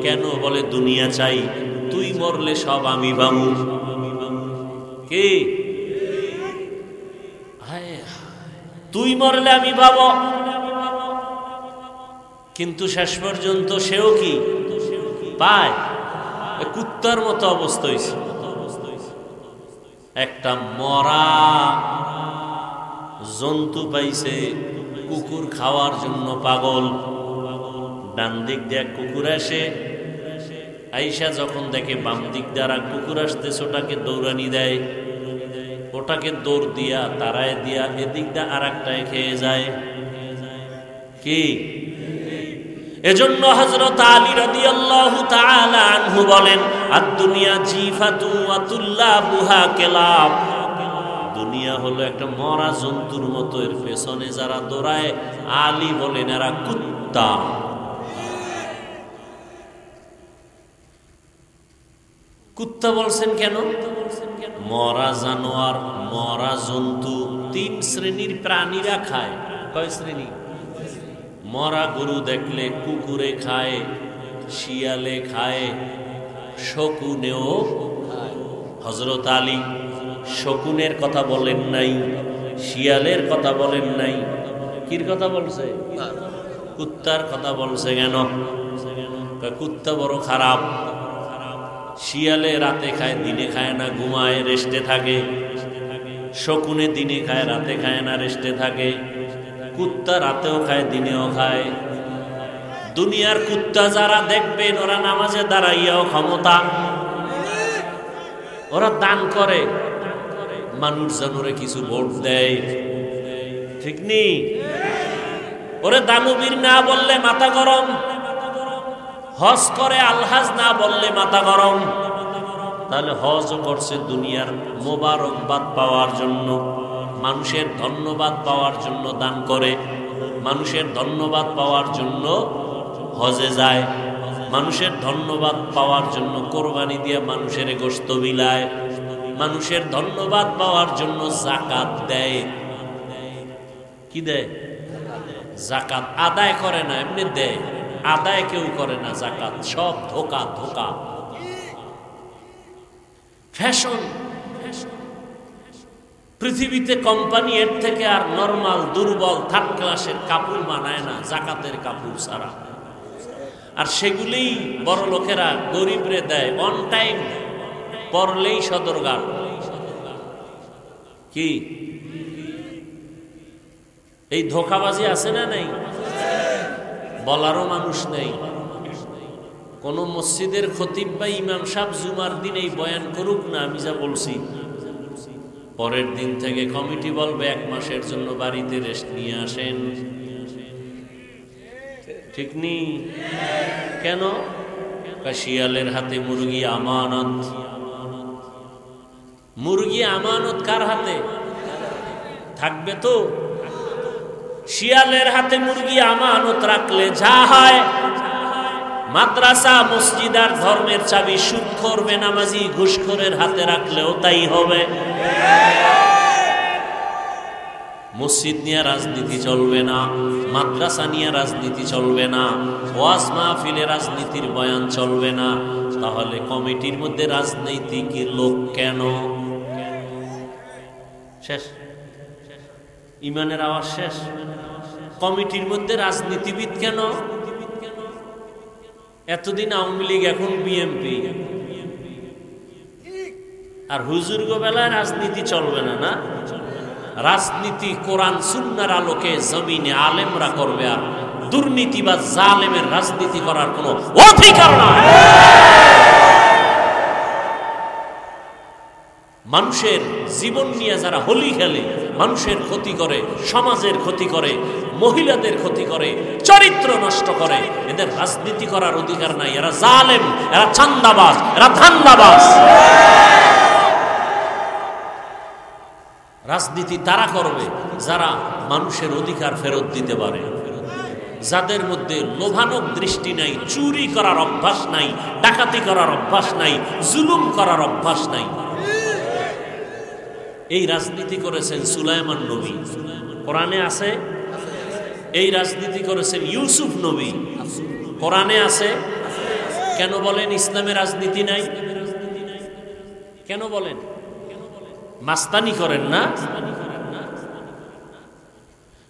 Speaker 1: কেন? বলে দুনিয়া চাই, তুই মরলে সব আমি পাবো। কি? তুই মরলে আমি পাবো। কিন্তু শেষ পর্যন্ত সেও কি পায়? কুত্তার মতো অবস্থা হয়েছে। একটা মরা জন্তু পাইছে, কুকুর খাওয়ার জন্য পাগল। ডান দিক দিয়ে কুকুর আসে, আইসা যখন দেখে বাম দিক দ্বারা কুকুর আসতেছে, ওটাকে দৌড়ানি দেয়, ওটাকে দৌড় দিয়া তারায় দিয়া এদিক দিয়ে আর একটায় খেয়ে যায়। কি এজন্য হযরত আলী রাদিয়াল্লাহু তাআলা আনহু বলেন, আদ-দুনিয়া জিফাতু ওয়া তুল্লাবুহা কেলাব। দুনিয়া হলো একটা মরা জন্তুর মতো, এর পেছনে যারা দৌড়ায়, আলী বলেন এরা কুত্তা। কুত্তা বলছেন কেন? মরা জানোয়ার, মরা জন্তু 3 শ্রেণীর প্রাণীরা খায়। কয় শ্রেণী? মরা গরু দেখলে কুকুরে খায়, শিয়ালে খায়, শকুনেও খায়। হযরত আলী শকুনের কথা বলেন নাই, শিয়ালের কথা বলেন নাই, কির কথা বলছে? কুত্তার কথা বলছে। কেন? কুত্তা বড় খারাপ। শিয়ালে রাতে খায়, দিনে খায় না, ঘুমায়, রেস্টে থাকে। শকুনে দিনে খায়, রাতে খায় না, রেস্টে থাকে। কুত্তা রাতেও খায়, দিনেও খায়। দুনিয়ার কুত্তা যারা দেখবেন, ওরা নামাজে দাঁড়াইয়াও ক্ষমতা, ওরা দান করে, মানুষ জানুরে কিছু ভোট দেয়, ঠিক নেই? ওরে দানবীর না বললে মাথা গরম, হজ করে আলহাজ না বললে মাথা গরম। তাহলে হজও করছে দুনিয়ার মোবারকবাদ পাওয়ার জন্য, মানুষের ধন্যবাদ পাওয়ার জন্য দান করে, মানুষের ধন্যবাদ পাওয়ার জন্য হজে যায়, মানুষের ধন্যবাদ পাওয়ার জন্য কোরবানি দিয়ে মানুষের গোশত বিলায়, মানুষের ধন্যবাদ পাওয়ার জন্য যাকাত দেয়। কি দেয়? যাকাত আদায় করে না, এমনি দেয়। আদায় কেউ করে না যাকাত, সব ধোকা ধোকা। ফ্যাশন, পৃথিবীতে কোম্পানি এর থেকে আর নরমাল দুর্বল 3rd ক্লাসের কাপড় বানায় না যাকাতের কাপড় ছাড়া। আর সেগুলি বড় লোকেরা গরিবরে দেয়, অন টাইম পরলেই সদরঘাট। কি এই ধোকাবাজি আছে না? নেই? বলারও মানুষ নেই। কোন মসজিদের খতিব বা ইমাম সাহেব জুমার দিন এই বয়ান করুক না, আমি যা বলছি, পরের দিন থেকে কমিটি বলবে 1 মাসের জন্য বাড়িতে রেস্ট নিয়ে আসেন। ঠিক নেই? কেন? শিয়ালের হাতে মুরগি আমানত। মুরগি আমানত কার হাতে থাকবে? তো শিয়ালের হাতে মুরগি আমানত রাখলে যা হয়, মাদ্রাসা মসজিদ আর ধর্মের চাবি সুদখোর বেনামাজি ঘুষখোরের হাতে রাখলেও তাই হবে। মসজিদ নিয়ে রাজনীতি চলবে না, মাদ্রাসা নিয়ে রাজনীতি চলবে না, ওয়াজ মাহফিলে রাজনীতির বয়ান চলবে না। তাহলে কমিটির মধ্যে রাজনৈতিক লোক কেন? শেষ, ইমানের আওয়াজ শেষ। কমিটির মধ্যে রাজনীতিবিদ কেন? এতদিন আওয়ামী লীগ, এখন বিএনপি। আর হুজুরগো বেলায় রাজনীতি চলবে না। না, রাজনীতি কোরআন সুন্নাহর আলোকে জমিনে আলেমরা করবে, আর দুর্নীতি বা জালেমের রাজনীতি করার কোনো অধিকার নাই। মানুষের জীবন নিয়ে যারা হোলি খেলে, মানুষের ক্ষতি করে, সমাজের ক্ষতি করে, মহিলাদের ক্ষতি করে, চরিত্র নষ্ট করে, এদের রাজনীতি করার অধিকার নাই। এরা জালেম, এরা চান্দাবাজ, এরা ধান্দাবাজ। রাজনীতি তারা করবে যারা মানুষের অধিকার ফেরত দিতে পারে, যাদের মধ্যে লোভানক দৃষ্টি নাই, চুরি করার অভ্যাস নাই, ডাকাতি করার অভ্যাস নাই, জুলুম করার অভ্যাস নাই। এই রাজনীতি করেছেন সুলাইমান নবী, কোরআনে আছে। এই রাজনীতি করেছেন ইউসুফ নবী, কোরআনে আছে। কেন বলেন ইসলামে রাজনীতি নাই? কেন বলেন? মাস্তানি করেন না?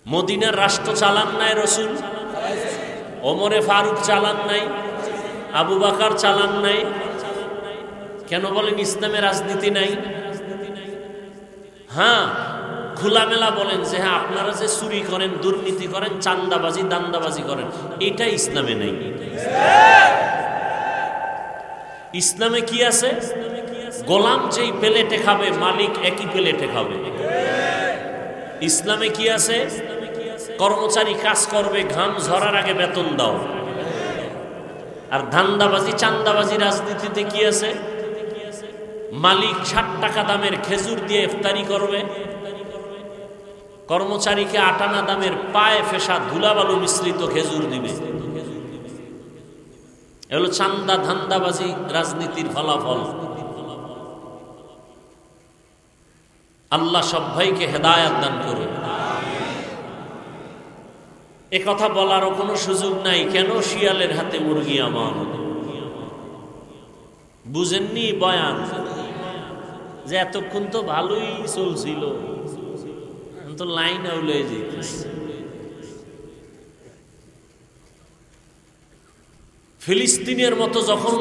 Speaker 1: মদিনার রাষ্ট্র চালান নাই রসুল? ওমরে ফারুক চালান নাই, আবু বকর চালান নাই। কেন বলেন ইসলামে রাজনীতি নাই? হ্যাঁ, খোলামেলা বলেন যে হ্যাঁ আপনারা যে চুরি করেন, দুর্নীতি করেন, চান্দাবাজি দান্দাবাজি করেন, এটা ইসলামে নেই। ইসলামে কি আছে? গোলাম যেই প্লেটে খাবে মালিক একই প্লেটে খাবে। ইসলামে কি আছে? কর্মচারী কাজ করবে, ঘাম ঝরার আগে বেতন দাও। আর ধান্দাবাজি চান্দাবাজি রাজনীতিতে কি আছে? মালিক 60 টাকা দামের খেজুর দিয়ে ইফতারি করবে, কর্মচারীকে 8 আনা দামের পায়ে ফেসা ধুলাবালু মিশ্রিত খেজুর দিবে। এগুলো চান্দা ধান্দাবাজি রাজনীতির ফলাফল। আল্লাহ সব ভাইকে হেদায়েত দান করুন। এ কথা বলারও কোনো সুযোগ নাই। কেন? শিয়ালের হাতে মুরগি আমার। বুঝেননি বয়ান যে এতক্ষণ তো ভালোই চলছিল, তো লাইন আউলে যেতেছে। ফিলিস্তিনের মতো যখন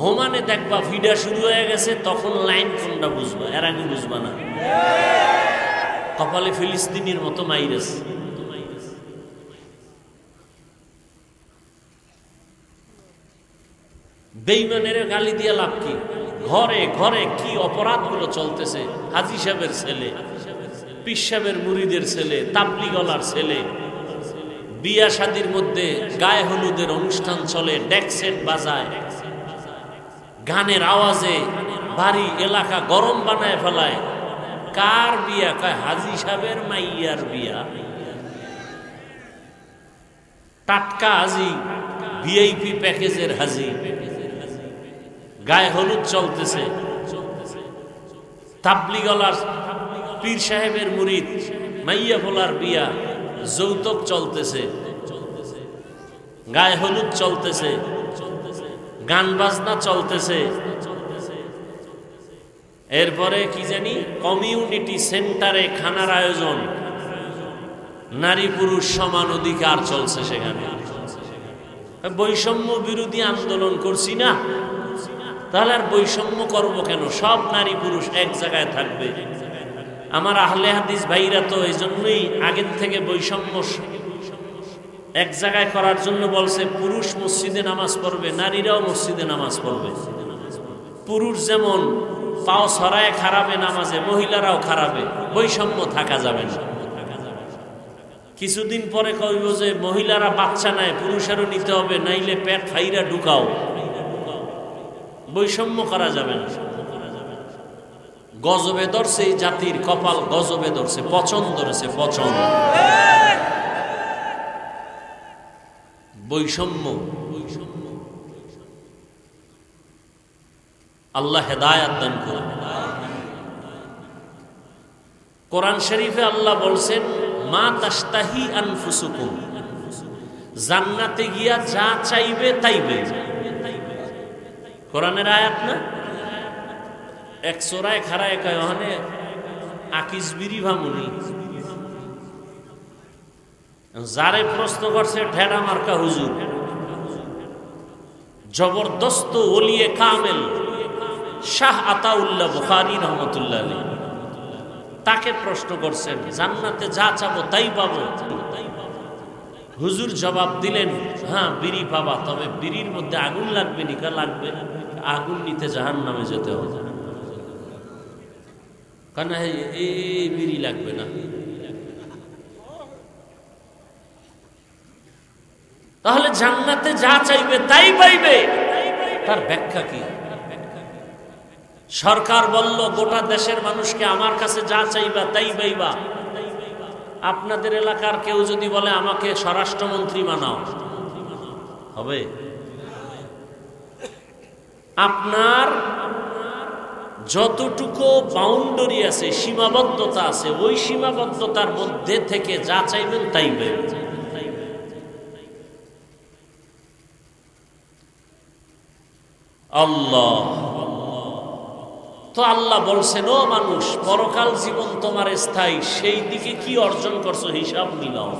Speaker 1: হোমানে দেখবা ভিডা শুরু হয়ে গেছে, তখন লাইন কোনটা বুঝবা, এর আগে বুঝবা না। কপালে ফিলিস্তিনের মতো মাইরাস। বেঈমানের গালি দিয়ে লাভ কি? ঘরে ঘরে কি অপরাধগুলো চলতেছে। হাজী সাহেবের ছেলে, পীর সাহেবের মুরিদের ছেলে, তাবলিগলার ছেলে, বিয়া শাদির মধ্যে গায়ে হলুদের অনুষ্ঠান চলে, ডেক সেট বাজায়, গানের আওয়াজে বাড়ি এলাকা গরম বানায় ফেলায়। কার বিয়া? কয় হাজী সাহেবের মাইয়ার বিয়া। টাটকা হাজি, ভিআইপি প্যাকেজের হাজি, গায়ে হলুদ চলতেছে। তাবলিগলার পীর সাহেবের মুরিদ মাইয়া ফোলার বিয়া, যৌতুক চলতেছে, গায়ে হলুদ চলতেছে, গান বাজনা চলতেছে। এরপরে কি জানি কমিউনিটি সেন্টারে খানার আয়োজন, নারী পুরুষ সমান অধিকার চলছে সেখানে। বৈষম্য বিরোধী আন্দোলন করছি না, তাহলে আর বৈষম্য করব কেন? সব নারী পুরুষ এক জায়গায় থাকবে। আমার আহলে হাদিস ভাইরা তো এই জন্যই আগের থেকে বৈষম্য এক জায়গায় করার জন্য বলছে, পুরুষ মসজিদে নামাজ পড়বে, নারীরাও মসজিদে নামাজ পড়বে। পুরুষ যেমন পাও ছড়ায় খারাপে নামাজে, মহিলারাও খারাপে, বৈষম্য থাকা যাবে না। কিছুদিন পরে কইব যে মহিলারা বাচ্চা নেয়, পুরুষেরও নিতে হবে, নাইলে পেট ফাইরা ঢুকাও। বৈষম্য করা যাবে না। গজবে ধরছে এই জাতির কপাল, গজবে ধরছে, পচন ধরেছে, পচন। বৈষম্য। আল্লাহ হেদায়েত দান করুন। কোরআন শরীফে আল্লাহ বলছেন, মা তাশতাহি আনফুসুকুম, জান্নাতে গিয়া যা চাইবে তাইবে। কোরআনের আয়াত না? এক চোরায় খারায় কয় ওখানে আকিস বিরি ভামুনি। যারে প্রশ্ন করছে ঢেড়া মার্কা হুজুর, জবরদস্ত ওলিয়ে কামেল শাহ আতাউল্লাহ বুখারী রহমতুল্লাহ আলাইহি, তাকে প্রশ্ন করছেন জান্নাতে যা চাবো তাই পাবো? হুজুর জবাব দিলেন, হ্যাঁ বিড়ি পাবা, তবে বিড়ির মধ্যে আগুন লাগবে, নিকা লাগবে, আগুন নিতে জাহান্নামে যেতে হবে। কারণ এই বিড়ি লাগবে না। তাহলে জান্নাতে যা চাইবে তাই পাইবে, তার ব্যাখ্যা কি? সরকার বলল গোটা দেশের মানুষকে আমার কাছে যা চাইবা তাই পাইবা। আপনাদের এলাকার কেউ যদি বলে আমাকে স্বরাষ্ট্রমন্ত্রী বানাও, হবে? আপনার যতটুকু বাউন্ডারি আছে, সীমাবদ্ধতা আছে, ওই সীমাবদ্ধতার মধ্যে থেকে যা চাইবেন তাই পাইবেন। আল্লাহ তো আল্লাহ বলছেন, ও মানুষ, পরকাল জীবন তোমার স্থায়ী, সেই দিকে কি অর্জন করছো হিসাব মিলাও।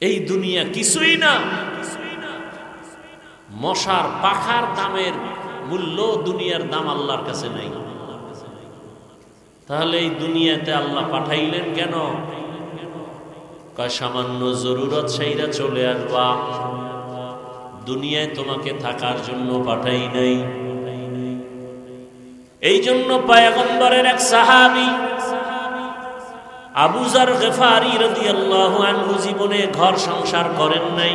Speaker 1: এই দুনিয়া কিছুই না। মশার পাখার দামের মূল্য দুনিয়ার দাম আল্লাহর কাছে নাই। তাহলে এই দুনিয়াতে আল্লাহ পাঠাইলেন কেন? কয় সামান্য জরুরত সেইরা চলে আসবা, দুনিয়ায় তোমাকে থাকার জন্য পাঠাই নাই। এই জন্য পয়গম্বরের এক সাহাবী আবু যার গিফারি রাদিয়াল্লাহু আনহু জীবনে ঘর সংসার করেন নাই।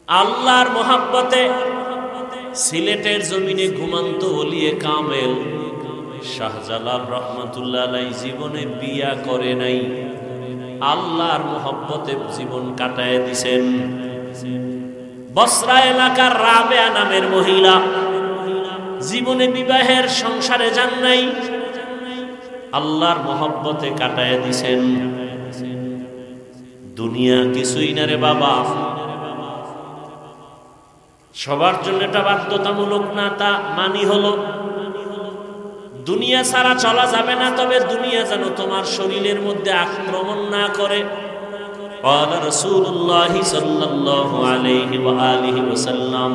Speaker 1: আল্লাহর মহব্বতে সিলেটের জমিনে ঘুমন্ত ওলিয়ে কামেল শাহজালাল রাহমাতুল্লাহ আলাইহি জীবনে বিয়া করে নাই। আল্লাহর মহব্বতে জীবন কাটায় দিছেন। বসরা এলাকার রাবেয়া নামের মহিলা জীবনে বিবাহের সংসারে যান নাই, আল্লাহর মহব্বতে কাটায় দিছেন। দুনিয়া কিছুই না রে বাবা। সবার জন্য এটা বাধ্যতামূলক না, তা মানি হলো। দুনিয়া ছাড়া চলা যাবে না, তবে দুনিয়া যেন তোমার শরীরের মধ্যে আক্রমণ না করে। قال رسول الله صلى الله عليه وآله وسلم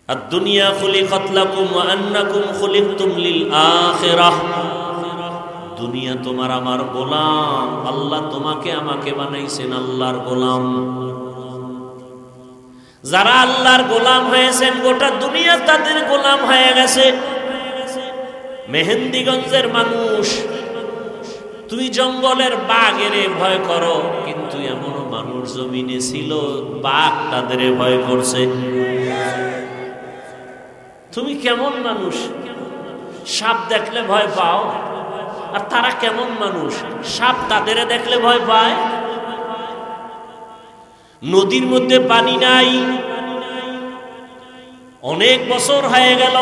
Speaker 1: الدنيا خلقت لكم وأنكم خلقتم للآخرة। দুনিয়া তোমার আমার গোলাম, আল্লাহ তোমাকে আমাকে বানাইছেন আল্লাহর গোলাম। যারা আল্লাহর গোলাম হয়েছেন গোটা দুনিয়া তাদের গোলাম হয়ে গেছে। মেহেন্দিগঞ্জের মানুষ, তুই জঙ্গলের বাঘের ভয় করো, কিন্তু এমনও মানুষ জমিনে ছিল বাঘ তাদের ভয় করছে। তুমি কেমন মানুষ? সাপ দেখলে ভয় পাও, আর তারা কেমন মানুষ? সাপ তাদের দেখলে ভয় পায়। নদীর মধ্যে পানি নাই, অনেক বছর হয়ে গেল।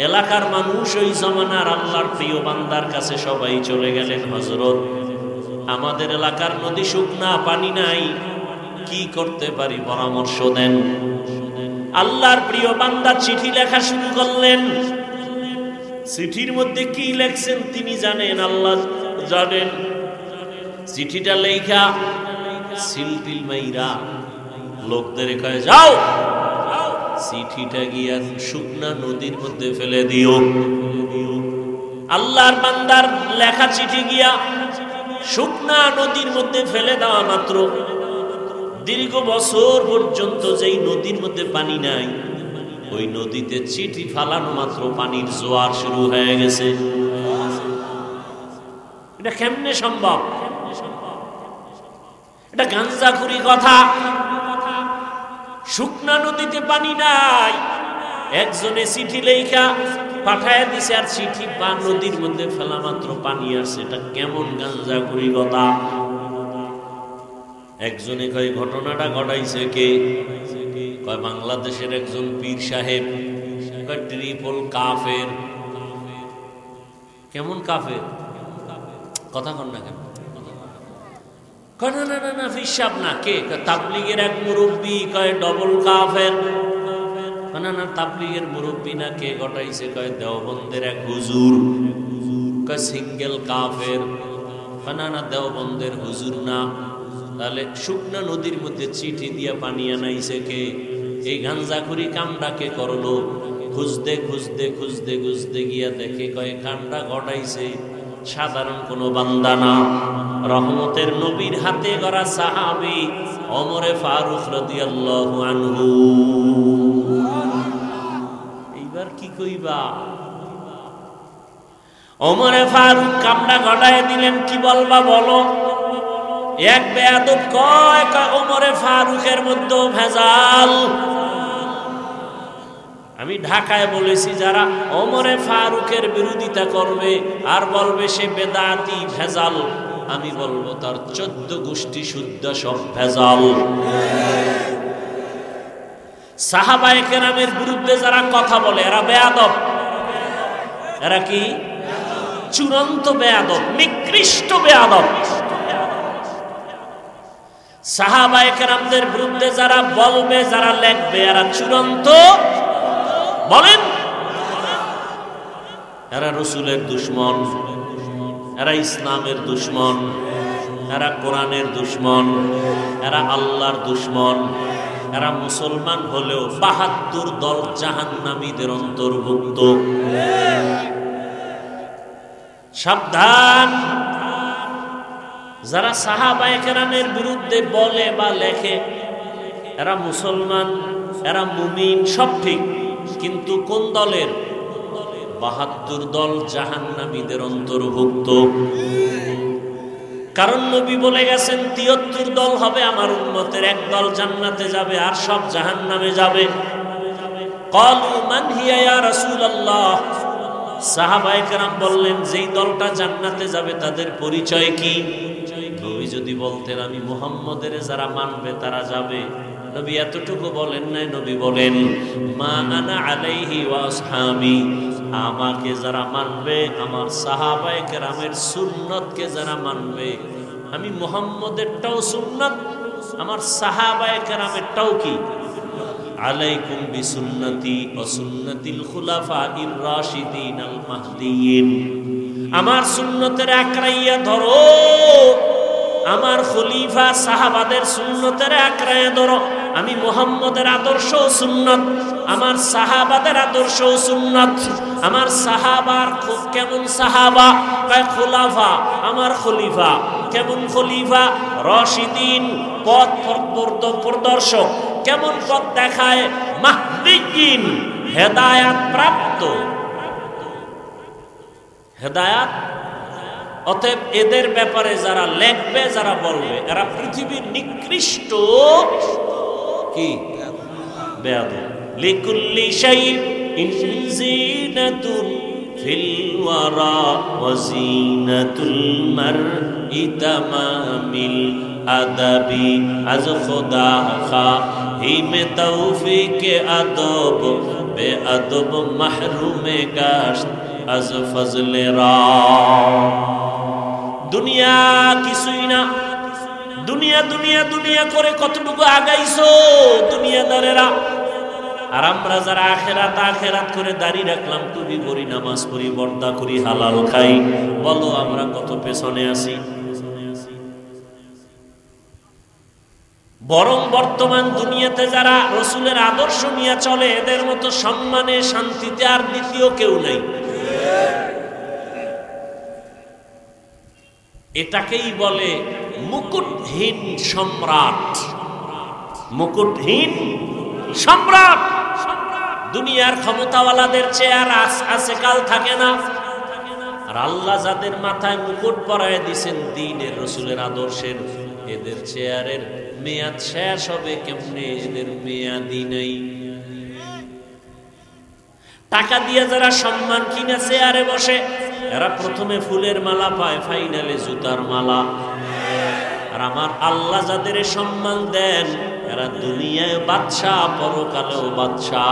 Speaker 1: এলাকার মানুষ ওই জমানার আল্লাহর প্রিয় বান্দার কাছে সবাই চলে গেলেন, হযরত আমাদের এলাকার নদী শুকনা, পানি নাই, কি করতে পারি পরামর্শ দেন। আল্লাহর প্রিয় বান্দা চিঠি লেখা শুরু করলেন। চিঠির মধ্যে কি লেখছেন তিনি জানেন, আল্লাহ জানেন। চিঠিটা লেখা সিলটিল মাইরা লোকদের কয়ে, যাও চিঠিটা গিয়া শুকনা নদীর মধ্যে ফেলে দিও। আল্লাহর বান্দার লেখা চিঠি গিয়া শুকনা নদীর মধ্যে ফেলে দেওয়া মাত্র দীর্ঘ বছর পর্যন্ত যেই নদীর মধ্যে পানি নাই, ওই নদীতে চিঠি ফালানো মাত্র পানির জোয়ার শুরু হয়ে গেছে। এটা কেমনে সম্ভব? এটা গাঞ্জাখুরি কথা। শুকনা নদীতে পানি নাই, একজনে চিঠি লেখা পাঠায় দিছে, আর চিঠি বা নদীর মধ্যে ফেলা মাত্র পানি আসছে। এটা কেমন গাঞ্জাখুরি কথা? একজনে কয় ঘটনাটা ঘটাইছে কে? কয় বাংলাদেশের একজন পীর সাহেব। কয় ট্রিপল কাফের। কেমন কাফের? কথা কন না কেন? কয় না না না না ফিসাব না। কে? তাবলিগের এক মুরব্বী। কয় ডবল কাফের। না না তাবলিগের মুরব্বী না। কে ঘটাইছে? কয় দেওবন্দের এক হুজুর। কয় সিঙ্গেল কাফের। না না দেওবন্দের হুজুর না। তাহলে শুকনা নদীর মধ্যে চিঠি দিয়া পানি আনাইছে কে? এই গাঞ্জাখুরি কামটা কে করলো? খুঁজতে খুঁজতে খুঁজতে খুঁজতে গিয়া দেখে কয় কামটা ঘটাইছে সাধারণ কোনো বান্দা না, রহমতের নবীর হাতে গড়া সাহাবী ওমরে ফারুক রাদিয়াল্লাহু আনহু। এইবার কি কইবা? ওমরে ফারুক কামটা ঘটায় দিলেন, কি বলবা বলো? এক বেয়াদব কয় ওমরে ফারুকের মধ্যে ভেজাল। আমি ঢাকায় বলেছি, যারা ওমরে ফারুকের বিরোধিতা করবে আর বলবে সে বেদাতি ভেজাল, আমি বলবো তার 14 গোষ্ঠী শুদ্ধ সব ভেজাল। সাহাবায়ে কেরামের বিরুদ্ধে যারা কথা বলে এরা বেয়াদব। এরা কি? চূড়ান্ত বেয়াদব, নিকৃষ্ট বেয়াদব। সাহাবায়ে কেরামদের বিরুদ্ধে যারা বলবে, যারা লেখবে, এরা চূড়ান্ত বলেন, এরা রাসূলের দুশমন। এরা ইসলামের দুশমন, এরা কোরআনের দুশমন, এরা আল্লাহর দুশমন। এরা মুসলমান হলেও ৭২ দল জাহান্নামীদের অন্তর্ভুক্ত। সাবধান, যারা সাহাবায়ে কেরামের বিরুদ্ধে বলে বা লেখে এরা মুসলমান, এরা মুমিন, সব ঠিক, কিন্তু কোন দলের? ৭২ দল জাহান্নামীদের অন্তর্ভুক্ত। কারণ নবী বলে গেছেন ৭৩ দল হবে আমার উম্মতের, এক দল জান্নাতে যাবে আর সব জাহান্নামে যাবে। ক্বালু মান হিয়া ইয়া রাসূলুল্লাহ, সাহাবায়ে কেরাম বললেন যেই দলটা জান্নাতে যাবে তাদের পরিচয় কি? নবী যদি বলতেন আমি মুহাম্মদের যারা মানবে তারা যাবে, নবী এতটুকু বলেন নাই। নবী বলেন মা আনা আলাইহি ওয়া আসহাবি, আমাকে যারা মানবে, আমার সাহাবায়ে কেরামের সুন্নতকে যারা মানবে, আমি মুহাম্মদেরটাও সুন্নাত, আমার সাহাবায়ে কেরামেরটাও কি? আলাইকুম বিসুন্নতি ওয়া সুন্নাতিল খুলাফাইর রাশিদিন আল মাহদিয়িন, আমার সুন্নতের আঁকড়াইয়া ধরো, আমার খলিফা সাহাবাদের সুন্নতের আঁকড়াইয়া ধরো। আমি মুহাম্মদের আদর্শ সুন্নত, আমার সাহাবাদের আদর্শ সুন্নত। আমার সাহাবার কেমন সাহাবা? খোলাফা, আমার খলিফা কেমন খলিফা? রাশিদিন, পথ প্রদর্শক। কেমন পথ দেখায়? মাহদিয়িন, হেদায়াত প্রাপ্ত, হেদায়াত। অতএব এদের ব্যাপারে যারা লেখবে, যারা বলবে, এরা পৃথিবীর নিকৃষ্ট কি? বেয়াদব। লিকুল্লি শাইইন জিনাতুন ফিল ওয়ারা ওয়া জিনাতুল মারই তামামিল আদাবি, আজ খোদা খাহিমে তৌফিকে আদব, বেআদব মাহরুমে গাশত আজ ফজলে রা। দুনিয়া কিছুই না, দুনিয়া দুনিয়া দুনিয়া করে কতটুকু আগাইছো দুনিয়াদারেরা। আর আমরা যারা আখেরাত আখেরাত করে দাঁড়িয়ে রাখলাম, টুপি পরি, নামাজ পড়ি, পর্দা করি, হালাল খাই, বলো আমরা কত পেছনে আছি। বরং বর্তমান দুনিয়াতে যারা রসুলের আদর্শ নিয়ে চলে, এদের মতো সম্মানে শান্তিতে আর দ্বিতীয় কেউ নাই। এটাকেই বলে মুকুটহীন সম্রাট। মুকুটহীন সম্রাট। দুনিয়ার ক্ষমতাওয়ালাদের চেয়ার আছে কাল থাকে না, আর আল্লাহ যাদের মাথায় মুকুট পরায় দিয়েছেন দ্বীনের, রসুলের আদর্শের, এদের চেয়ারের মেয়াদ শেষ হবে কেমনে? এদের মেয়াদই নাই। টাকা দিয়ে যারা সম্মান কিনে চেয়ারে বসে, এরা প্রথমে ফুলের মালা পায়, ফাইনালে জুতার মালা। আর আমার আল্লাহ যাদের সম্মান দেন, এরা দুনিয়ায় বাদশা, পরকালেও বাদশা।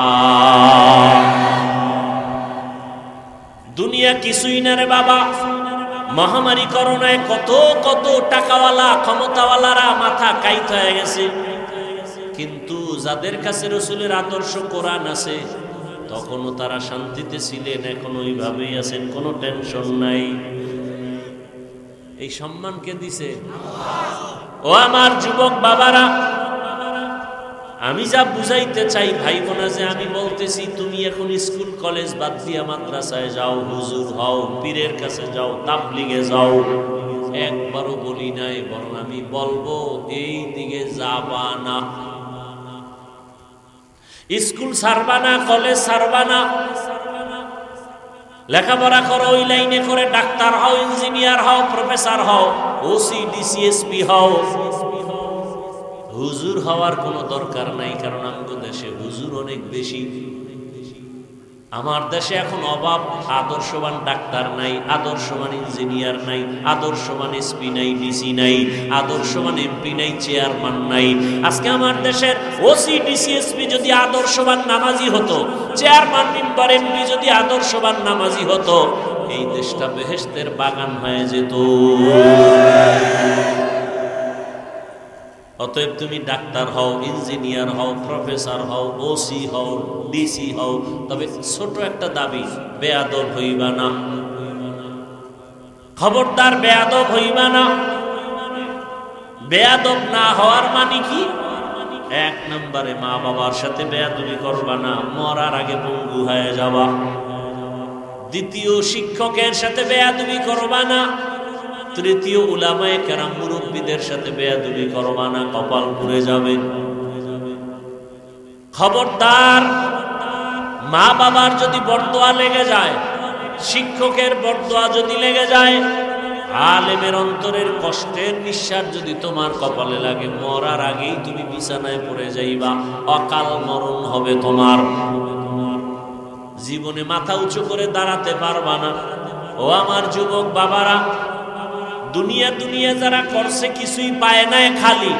Speaker 1: দুনিয়া কিছুই না রে বাবা। মহামারী করোনায় কত কত টাকাওয়ালা ক্ষমতাওয়ালারা মাথা কাইত হয়ে গেছে, কিন্তু যাদের কাছে রসুলের আদর্শ কোরআন আছে, তখনও তারা শান্তিতে ছিলেন, এখন ওইভাবেই আছেন, কোনো টেনশন নাই। এই সম্মানকে দিছে ও আমার যুবক বাবারা। আমি যা বুঝাইতে চাই ভাই বোনা, যে আমি বলতেছি তুমি এখন স্কুল কলেজ বাদ দিয়া মাদ্রাসায় যাও, হুজুর হও, পীরের কাছে যাও, তাবলিগে যাও, একবারও বলি নাই। বরং আমি বলবো এই দিকে যাবা না। স্কুল ছাড়বা না, কলেজ ছাড়বা না, লেখাপড়া করো, ওই লাইনে করে ডাক্তার হও, ইঞ্জিনিয়ার হও, প্রফেসর হও, ওসি ডিসিএসপি হও। হুজুর হওয়ার কোনো দরকার নাই, কারণ আমাদের দেশে হুজুর অনেক বেশি। আমার দেশে এখন অভাব, আদর্শবান ডাক্তার নাই, আদর্শবান ইঞ্জিনিয়ার নাই, আদর্শবান এসপি নাই, ডিসি নাই, আদর্শবান এমপি নাই, চেয়ারম্যান নাই। আজকে আমার দেশের ওসি ডিসিএসপি যদি আদর্শবান নামাজি হতো, চেয়ারম্যান মেম্বার এমপি যদি আদর্শবান নামাজি হতো, এই দেশটা বেহেশতের বাগান হয়ে যেত। অতএব তুমি ডাক্তার হও, ইঞ্জিনিয়ার হও, প্রফেসর হও, ওসি হও, ডিসি হও, তবে ছোট একটা দাবি, বেয়াদব হইবা না। খবরদার বেয়াদব হইবা না। বেয়াদব না হওয়ার মানে কি? এক নম্বরে মা বাবার সাথে বেয়াদবি করবা না, মরার আগে পঙ্গু হয়ে যাবা। দ্বিতীয়, শিক্ষকের সাথে বেয়াদবি করবা না। তৃতীয়, উলামায়ে কেরাম মুরব্বীদের সাথে বেয়াদবি করবা না, কপাল পুড়ে যাবে। খবরদার, মা বাবার যদি বরদোয়া লেগে যায়, শিক্ষকের বরদোয়া যদি লেগে যায়, আলেমের অন্তরের কষ্টের নিঃশ্বাস যদি তোমার কপালে লাগে, মরার আগেই তুমি বিছানায় পড়ে যাইবা, অকাল মরণ হবে তোমার। জীবনে মাথা উঁচু করে দাঁড়াতে পারবা না। ও আমার যুবক বাবারা, দুনিয়া দুনিয়া যারা করছে কিছুই পায় না, খালি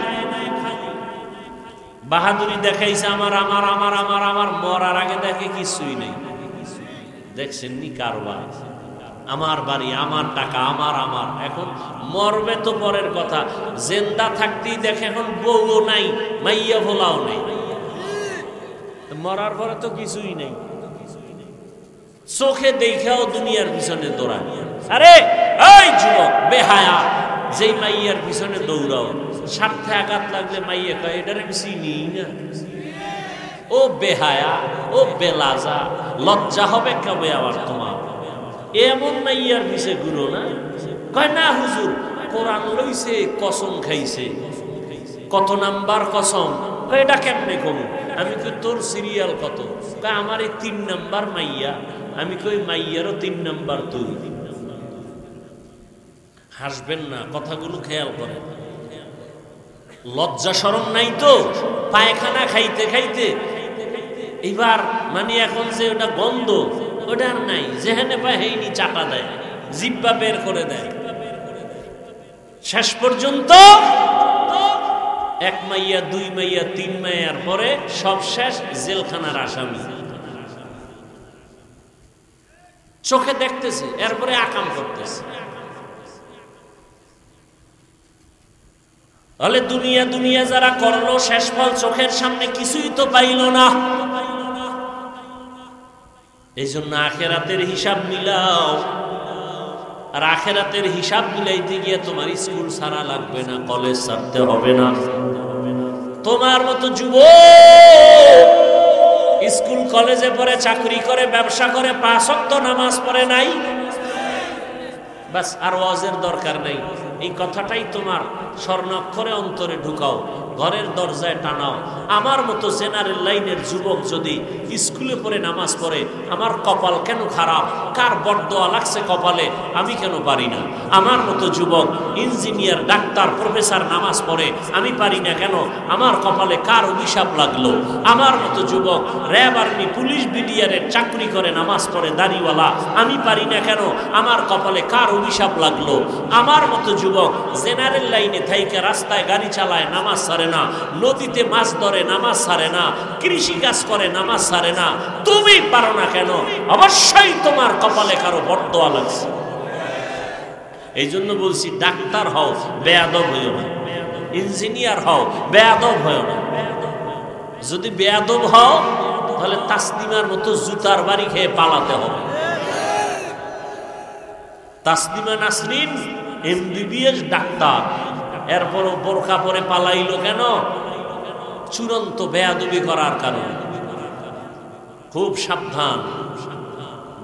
Speaker 1: বাহাদুরি দেখাইছে, আমার আমার আমার আমার আমার, মরার আগে দেখে কিছুই নেই। দেখছেন নি কারবার, আমার বাড়ি, আমার টাকা, আমার আমার। এখন মরবে তো পরের কথা, জিন্দা থাকতেই দেখে এখন বউও নাই, মাইয়া ভোলাও নেই। মরার পরে তো কিছুই নেই। চোখে দেখাও দুনিয়ার পিছনে দৌড়ায়। আরে এই যুবক বেহায়া, যেই মাইয়ার পিছনে দৌড়াও, স্বার্থে আঘাত লাগলে মাইয়া কয় এটার চিনি না। ও বেহায়া, ও বেলাজা, লজ্জা হবে কবে আবার তোমার? এমন মাইয়ার পিছে ঘুরো না। কয় না হুজুর, কোরআন লইছে, কসম খাইছে। কত নাম্বার কসম? এটা কেমনে কমু? আমি কই তোর সিরিয়াল কত? কয় আমার এই 3 নাম্বার মাইয়া। আমি কই মাইয়ারও 3 নাম্বার তুই। হাসবেন না, কথাগুলো খেয়াল করেন। লজ্জা শরম নাই তো? পায়খানা খাইতে খাইতে এবার মানে এখন যে ওটা গন্ধ, ওটা আর নাই। যেখানে পায় হেইনি চাটা দেয়, জিব্বা বের করে দেয়। শেষ পর্যন্ত 1 মাইয়া, 2 মাইয়া, 3 মাইয়ার পরে সব শেষ, জেলখানার আসামি। চোখে দেখতেছে, এরপরে আকাম করতেছে। তাহলে দুনিয়া দুনিয়া যারা করলো, শেষ ফল চোখের সামনে কিছুই তো পাইল না। এই জন্য আখেরাতের হিসাব মিলাও। আর আখেরাতের হিসাব মিলাইতে গিয়ে তোমার স্কুল ছাড়া লাগবে না, কলেজ ছাড়তে হবে না। তোমার মতো যুবক স্কুল কলেজে পড়ে, চাকরি করে, ব্যবসা করে, 5 ওয়াক্ত নামাজ পড়ে নাই, বাস আর ওয়াজের দরকার নেই। এই কথাটাই তোমার স্বর্ণাক্ষরে অন্তরে ঢুকাও, ঘরের দরজায় টানাও। আমার মতো জেনারেল লাইনের যুবক যদি স্কুলে পড়ে নামাজ পড়ে, আমার কপাল কেন খারাপ? কার বরদোয়া লাগছে কপালে, আমি কেন পারি না? আমার মতো যুবক ইঞ্জিনিয়ার, ডাক্তার, প্রফেসর নামাজ পড়ে, আমি পারি না কেন? আমার কপালে কার অভিশাপ লাগলো? আমার মতো যুবক র্যাব, আর্মি, পুলিশ, বিডিআরের চাকরি করে নামাজ পড়ে, দাড়িওয়ালা, আমি পারি না কেন? আমার কপালে কার অভিশাপ লাগলো? আমার মতো যুবক জেনারেল লাইনে থাইকে রাস্তায় গাড়ি চালায়, নামাজ ছাড়ে না, নদীতে মাছ ধরে, নামাজ ছাড়ে না, কৃষি কাজ করে, নামাজ ছাড়ে না, তুমি পারো না কেন? অবশ্যই তোমার কপালে কারো বরদোয়া লাগছে। এই জন্য বলছি, ডাক্তার হও, বেয়াদব হইও না। ইঞ্জিনিয়ার হও, বেয়াদব হইও না। যদি বেয়াদব হও, তাহলে তাসলিমার মতো জুতার বাড়ি খেয়ে পালাতে হবে। তাসলিমা নাসরিন MBBS ডাক্তার, এরপরও বোরকা পরে পালাইলো কেন? চূড়ান্ত বেয়াদবি করার কারণে। খুব সাবধান।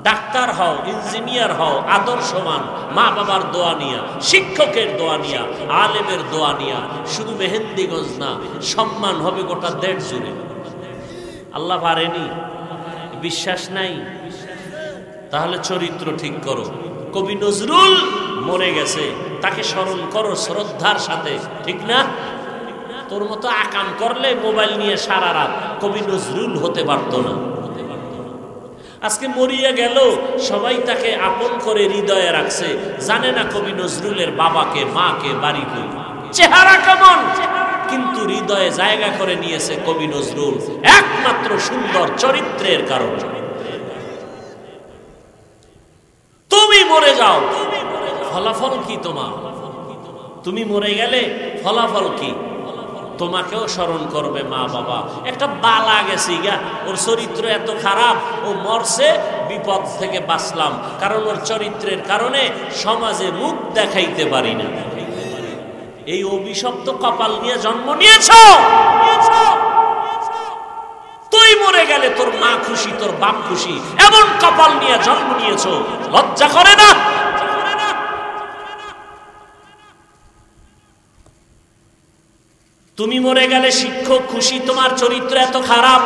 Speaker 1: ডাক্তার হও, ইঞ্জিনিয়ার হও, আদর্শমান, মা বাবার দোয়া নিয়া, শিক্ষকের দোয়া নিয়া, আলেমের দোয়া নিয়া। শুধু মেহেন্দিগঞ্জ না, সম্মান হবে গোটা দেশ জুড়ে। আল্লাহ পারেনি? বিশ্বাস নাই? তাহলে চরিত্র ঠিক করো। কবি নজরুল মরে গেছে, তাকে স্মরণ করো শ্রদ্ধার সাথে, ঠিক না? তোর মতো আকাম করলে মোবাইল নিয়ে সারা রাত, কবি নজরুল হতে পারত না। আজকে মরিয়া গেল, সবাই তাকে আপন করে হৃদয়ে রাখছে, জানে না কবি নজরুলের বাবাকে, মাকে, বাড়ি কই, চেহারা কেমন, কিন্তু হৃদয়ে জায়গা করে নিয়েছে কবি নজরুল একমাত্র সুন্দর চরিত্রের কারণে। তুমি মরে যাও, ফলাফল কি তোমার? তুমি মরে গেলে ফলাফল কি? তোমাকেও স্মরণ করবে মা বাবা। একটা বালা গেছি গা, ওর চরিত্র এত খারাপ, ও মরছে, বিপদ থেকে বাঁচলাম, কারণ ওর চরিত্রের কারণে সমাজে মুখ দেখাইতে পারি না। এই অভিশপ্ত কপাল নিয়ে জন্ম নিয়েছ। তুই মরে গেলে তোর মা খুশি, তোর বাপ খুশি, এমন কপাল নিয়ে জন্ম নিয়েছ, লজ্জা করে না? তুমি মরে গেলে শিক্ষক খুশি, তোমার চরিত্র এত খারাপ।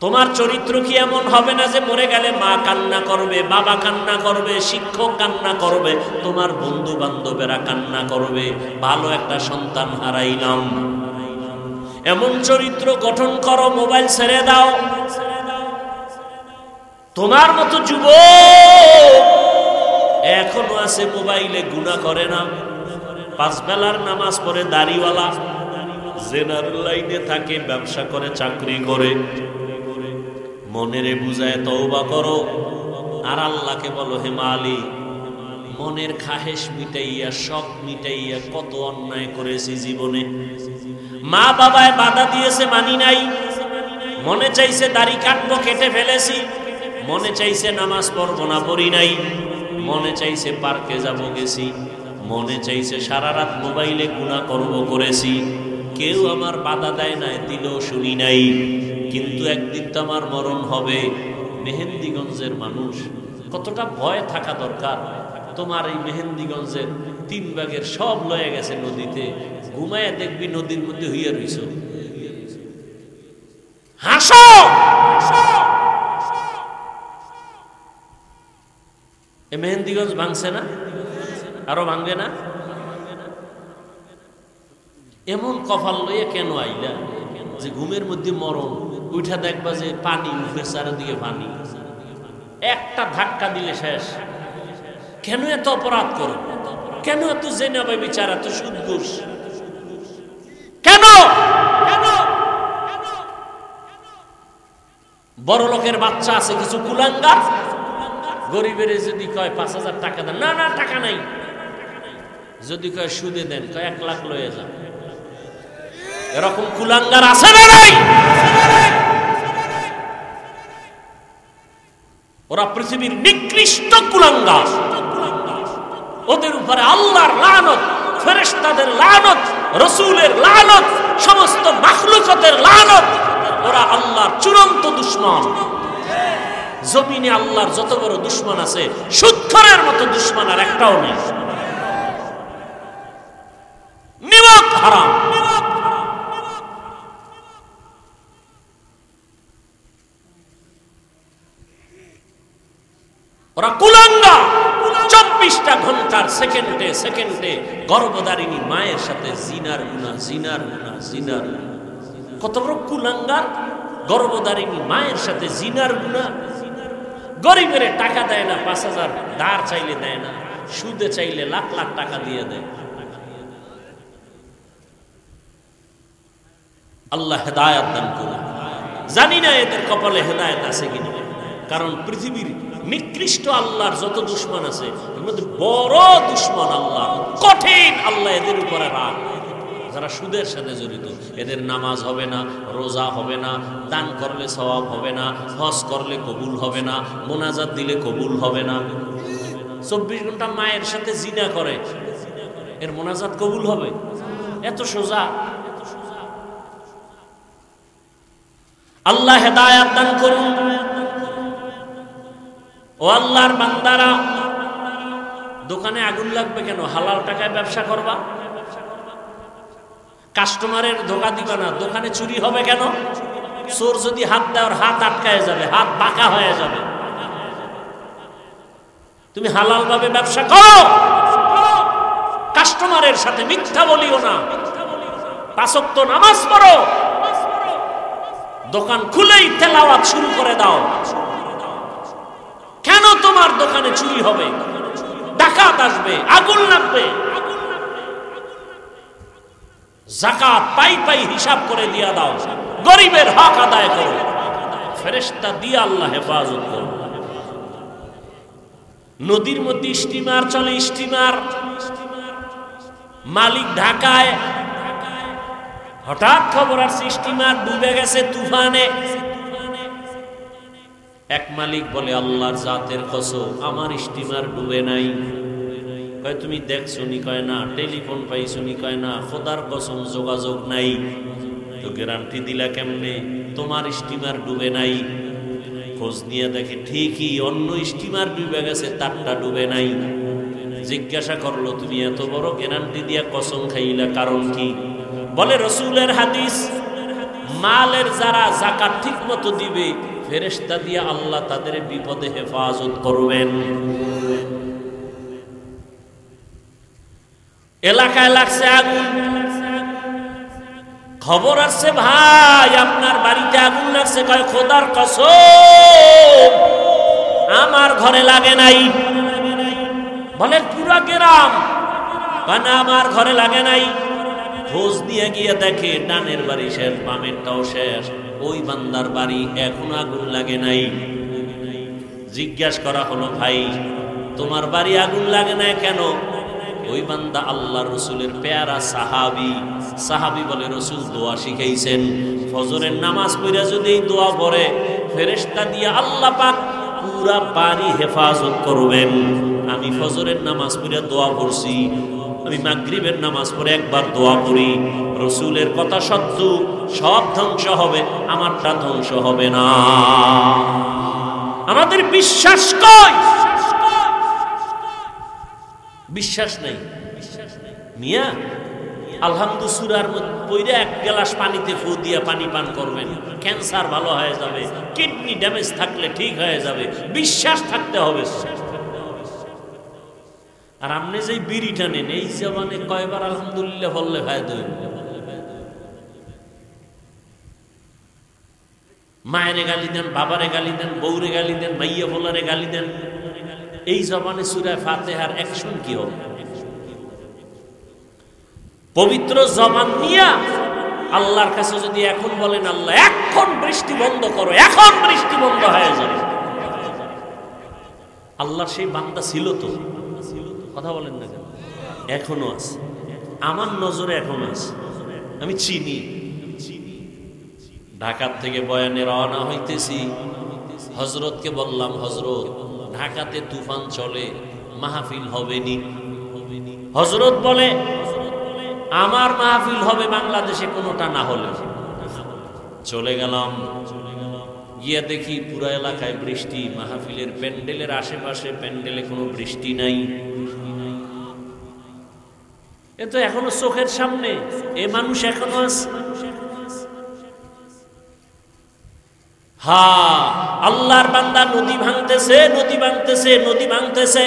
Speaker 1: তোমার চরিত্র কি এমন হবে না যে মরে গেলে মা কান্না করবে, বাবা কান্না করবে, শিক্ষক কান্না করবে, তোমার বন্ধু বান্ধবেরা কান্না করবে, ভালো একটা সন্তান হারাইলাম। এমন চরিত্র গঠন করো, মোবাইল ছেড়ে দাও। তোমার মতো যুবক এখনো আছে মোবাইলে, গুনাহ করে না, 5 বেলার নামাজ পড়ে, দাড়িওয়ালা, জেনারেল লাইনে থাকে, ব্যবসা করে, চাকরি করে। মনেরে বুঝায় তওবা করো, আর আল্লাহকে বলো, হে মালিক, মনের খাহেশ মিটাইয়া, শখ মিটাইয়া কত অন্যায় করেছি জীবনে। মা বাবায় বাধা দিয়েছে, মানি নাই। মনে চাইছে দাড়ি কাটবো, কেটে ফেলেছি। মনে চাইছে নামাজ পড়বো না, পড়ি নাই। মনে চাইছে পার্কে যাব, গেছি। মনে চাইছে সারা রাত মোবাইলে গুনাহ করব, করেছি। কেউ আমার বাধা দেয় নাই, দিলেও শুনি নাই। কিন্তু একদিন তো আমার মরণ হবে। মেহেন্দিগঞ্জের মানুষ, কতটা ভয় থাকা দরকার। তোমার এই মেহেন্দিগঞ্জের 3 ভাগের সব লয়ে গেছে নদীতে, ঘুমায় দেখবি নদীর মধ্যে হইয়া রইছ। হাসো, এ মেহেন্দিগঞ্জ ভাঙছে না? আরো ভাঙবে না? এমন কপাল লইয়া কেন আইলা যে ঘুমের মধ্যে মরণ? উঠা দেখবা যে পানি, উঠে চারিদিকে পানি, একটা ধাক্কা দিলে শেষ। কেন এত অপরাধ করো? কেন এত জেনা ভাই বিচার, এত সুদ ঘুষ? কেন? বড় লোকের বাচ্চা আছে কিছু কুলাঙ্গার, গরিবের যদি কয় 5,000 টাকা দেন, না না টাকা নাই। যদি কয় সুদে দেন, কয় 1 লাখ লয়ে যান। এরকম কুলাঙ্গার আছে না নাই? ওরা পৃথিবীর নিকৃষ্ট কুলাঙ্গার। ওদের উপরে আল্লাহর লানত, ফেরেশতাদের লানত, রাসূলের লানত, সমস্ত মাখলুকাতের লানত। ওরা আল্লাহর চূড়ান্ত দুশমন। জমিনে আল্লাহর যত বড় দুশমন আছে, সুদখোরের মতো দুশমন আর একটাও নেই। নিমক হারাম। ওরা কুলাঙ্গা। 24টা ঘন্টার সেকেন্ডে সেকেন্ডে গর্ভধারিণী মায়ের সাথে জিনার গুনাহ, জিনার গুনাহ, জিনার গুনাহ। কত বড় কুলাঙ্গার! গর্ভধারিণী মায়ের সাথে জিনার গুনাহ। গরিবের টাকা দেয় না, 5,000 ধার চাইলে দেয় না, সুদে চাইলে লাখ লাখ টাকা দিয়ে দেয়। আল্লাহ হেদায়েত দান করুন। জানি না এদের কপালে হেদায়েত আছে কিনা, কারণ পৃথিবীর নিকৃষ্ট আল্লাহর যত দুশমন আছে, এর মধ্যে বড় দুশমন আল্লাহ, কঠিন আল্লাহ এদের উপরে রাগ। যারা সুদের সাথে জড়িত, এদের নামাজ হবে না, রোজা হবে না, দান করলে সওয়াব হবে না, হজ করলে কবুল হবে না, মোনাজাত দিলে কবুল হবে না। 24 ঘন্টা মায়ের সাথে জিনা করে, এর মোনাজাত কবুল হবে? এত সোজা? আল্লাহ হেদায়েত দান করুন। ও আল্লাহর বান্দারা, দোকানে আগুন লাগবে কেন? হালাল টাকায় ব্যবসা করবা। কাস্টমারের ধোকা দিবা না। দোকানে চুরি হবে কেন? চোর যদি হাত দেয়, ওর হাত আটকায় যাবে, হাত বাঁকা হয়ে যাবে। তুমি হালাল ভাবে ব্যবসা করো, কাস্টমারের সাথে মিথ্যা বলিও না, 5 ওয়াক্ত নামাজ পড়ো, দোকান খুলেই তেলাওয়াত শুরু করে দাও। কেন তোমার দোকানে চুরি হবে? ডাকাত আসবে, আগুন লাগবে। যাকাত পাই পাই হিসাব করে দিয়া দাও, গরিবের হক আদায় করো, ফেরেশতা দিয়ে আল্লাহ হেফাজত করো। নদীর মধ্যে স্টিমার চলে, স্টিমার, মালিক ঢাকায়, হঠাৎ খবর আসছে স্টিমার ডুবে গেছে তুফানে। এক মালিক বলে আল্লাহর জাতের কসম আমার স্টিমার ডুবে নাই। কয় তুমি দেখছো নি? কয় না। টেলিফোন পাইছো নি? কয় না। খোদার কসম যোগাযোগ নাই। তো গ্যারান্টি দিলা কেমনে তোমার স্টিমার ডুবে নাই? খোঁজ নিয়ে দেখে ঠিকই অন্য স্টিমার ডুবে গেছে, তারটা ডুবে নাই। জিজ্ঞাসা করলো তুমি এত বড় গ্যারান্টি দিয়া কসম খাইলা, কারণ কি? বলে রসুলের হাদিস, মালের যারা যাকাত ঠিক মতো দিবে ফেরেশতা দিয়া আল্লাহ তাদের বিপদে হেফাজত করবেন। এলাকায় লাগছে আগুন, খবর আসছে ভাই আপনার বাড়িতে আগুন লাগছে। কয় খোদার কসম আমার ঘরে লাগে নাই। বলে পুরা গ্রাম? কয় না আমার ঘরে লাগে নাই। খোঁজ দিয়ে গিয়ে দেখে ডানের বাড়ি শেষ, বামেরটাও শেষ, ওই বান্দার বাড়ি এখন আগুন লাগে নাই। জিজ্ঞাসা করা হলো ভাই তোমার বাড়ি আগুন লাগে না কেন? ওই বান্দা আল্লাহ রসুলের পেয়ারা সাহাবী। সাহাবী বলে রসুল দোয়া শিখাইছেন, ফজরের নামাজ পড়ে যদি এই দোয়া পড়ে ফেরেশতা দিয়ে আল্লাহ পাক পুরা বাড়ি হেফাজত করবেন। আমি ফজরের নামাজ পড়ে দোয়া পড়ছি, আমি মাগরিবের নামাজ পড়ে একবার দোয়া করি, রসুলের কথা সত্য, সব ধ্বংস হবে, আমারটা ধ্বংস হবে না। আমাদের বিশ্বাস কই? বিশ্বাস নাই মিয়া। আলহামদু সূরার মধ্যে পড়ে এক গ্লাস পানিতে ফু দিয়া পানি পান করবেন, ক্যান্সার ভালো হয়ে যাবে, কিডনি ড্যামেজ থাকলে ঠিক হয়ে যাবে। বিশ্বাস থাকতে হবে। আর আপনি যে বিড়িটা নেন এই জবানে কয়বার আলহামদুলিল্লাহ বললে ফায়দা হইবে? মায়েরে গালি দেন, বাবারে গালি দেন, বউরে গালি দেন, মাইয়া বলারে গালি দেন, এই জবানে সূরা ফাতিহার অ্যাকশন কি হবে? পবিত্র জবান নিয়া আল্লাহর কাছে যদি এখন বলেন আল্লাহ এখন বৃষ্টি বন্ধ করো, এখন বৃষ্টি বন্ধ হয়ে যাবে, আল্লাহর সেই বান্দা ছিল তো? কথা বলেন না কেন? এখনো আছে, আমার নজরে এখনো আছে, আমি চিনি। ঢাকার থেকে বয়ানে রওনা হইতেছি, হযরতকে বললাম হযরত ঢাকাতে তুফান চলে, মাহফিল হবে নি? হযরত বলে আমার মাহফিল হবে বাংলাদেশে কোনোটা না হলে। চলে গেলাম, গিয়া দেখি পুরো এলাকায় বৃষ্টি, মাহফিলের প্যান্ডেলের আশেপাশে প্যান্ডেলে কোনো বৃষ্টি নাই। এ তো এখনো চোখের সামনে, এ মানুষ এখনো আছে। হ্যাঁ, আল্লাহর বান্দা নদী ভাঙতেছে, নদী ভাঙতেছে, নদী ভাঙতেছে।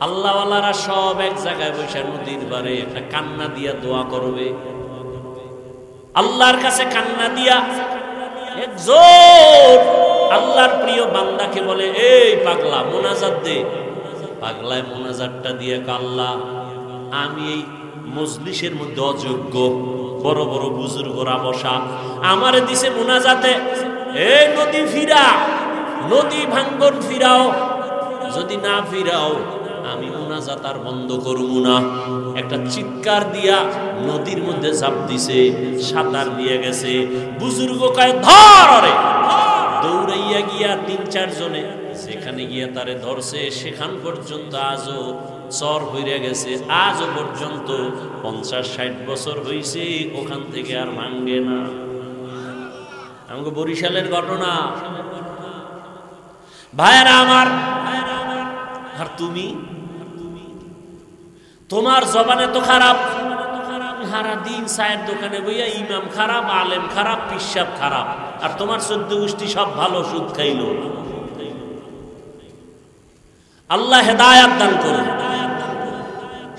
Speaker 1: আল্লাহওয়ালারা সব এক জায়গায় বসে নদীর পারে একটা কান্না দিয়া দোয়া করবে, আল্লাহর কাছে কান্না দিয়া। একজন আল্লাহর প্রিয় বান্দাকে বলে এই পাগলা মোনাজাত দে। পাগলায় মোনাজাতটা দিয়ে আল্লাহ আমি এই মজলিসের মধ্যে অযোগ্য, বড় বড় বুজুর্গরা বসা, আমারে দিছে মোনাজাতে, এই নদী ফিরা, নদী ভাঙ্গন ফিরাও, যদি না ফিরাও আমি মোনাজাত আর বন্ধ করব না। একটা চিৎকার দিয়া নদীর মধ্যে ঝাঁপ দিছে, সাঁতার দিয়ে গেছে। বুজুর্গ কয় ধরে, দৌড়াইয়া গিয়া ৩-৪ জনে সেখানে গিয়া তারে ধরছে। সেখান পর্যন্ত আজও চর হইয়া গেছে, আজও পর্যন্ত ৫০-৬০ বছর হইছে, ওখান থেকে আর ভাঙ্গে না। আমাকে বরিশালের ঘটনা ভাইয়েরা আমার। আর তুমি, তোমার জবানে তো খারাপ, সারা দিন চায়ের দোকানে বইয়া ইমাম খারাপ, আলেম খারাপ, পিসাব খারাপ, আর তোমার ১৪ গোষ্ঠী সব ভালো, সুদ খাইল। আল্লাহ হেদায়াত দান করুন।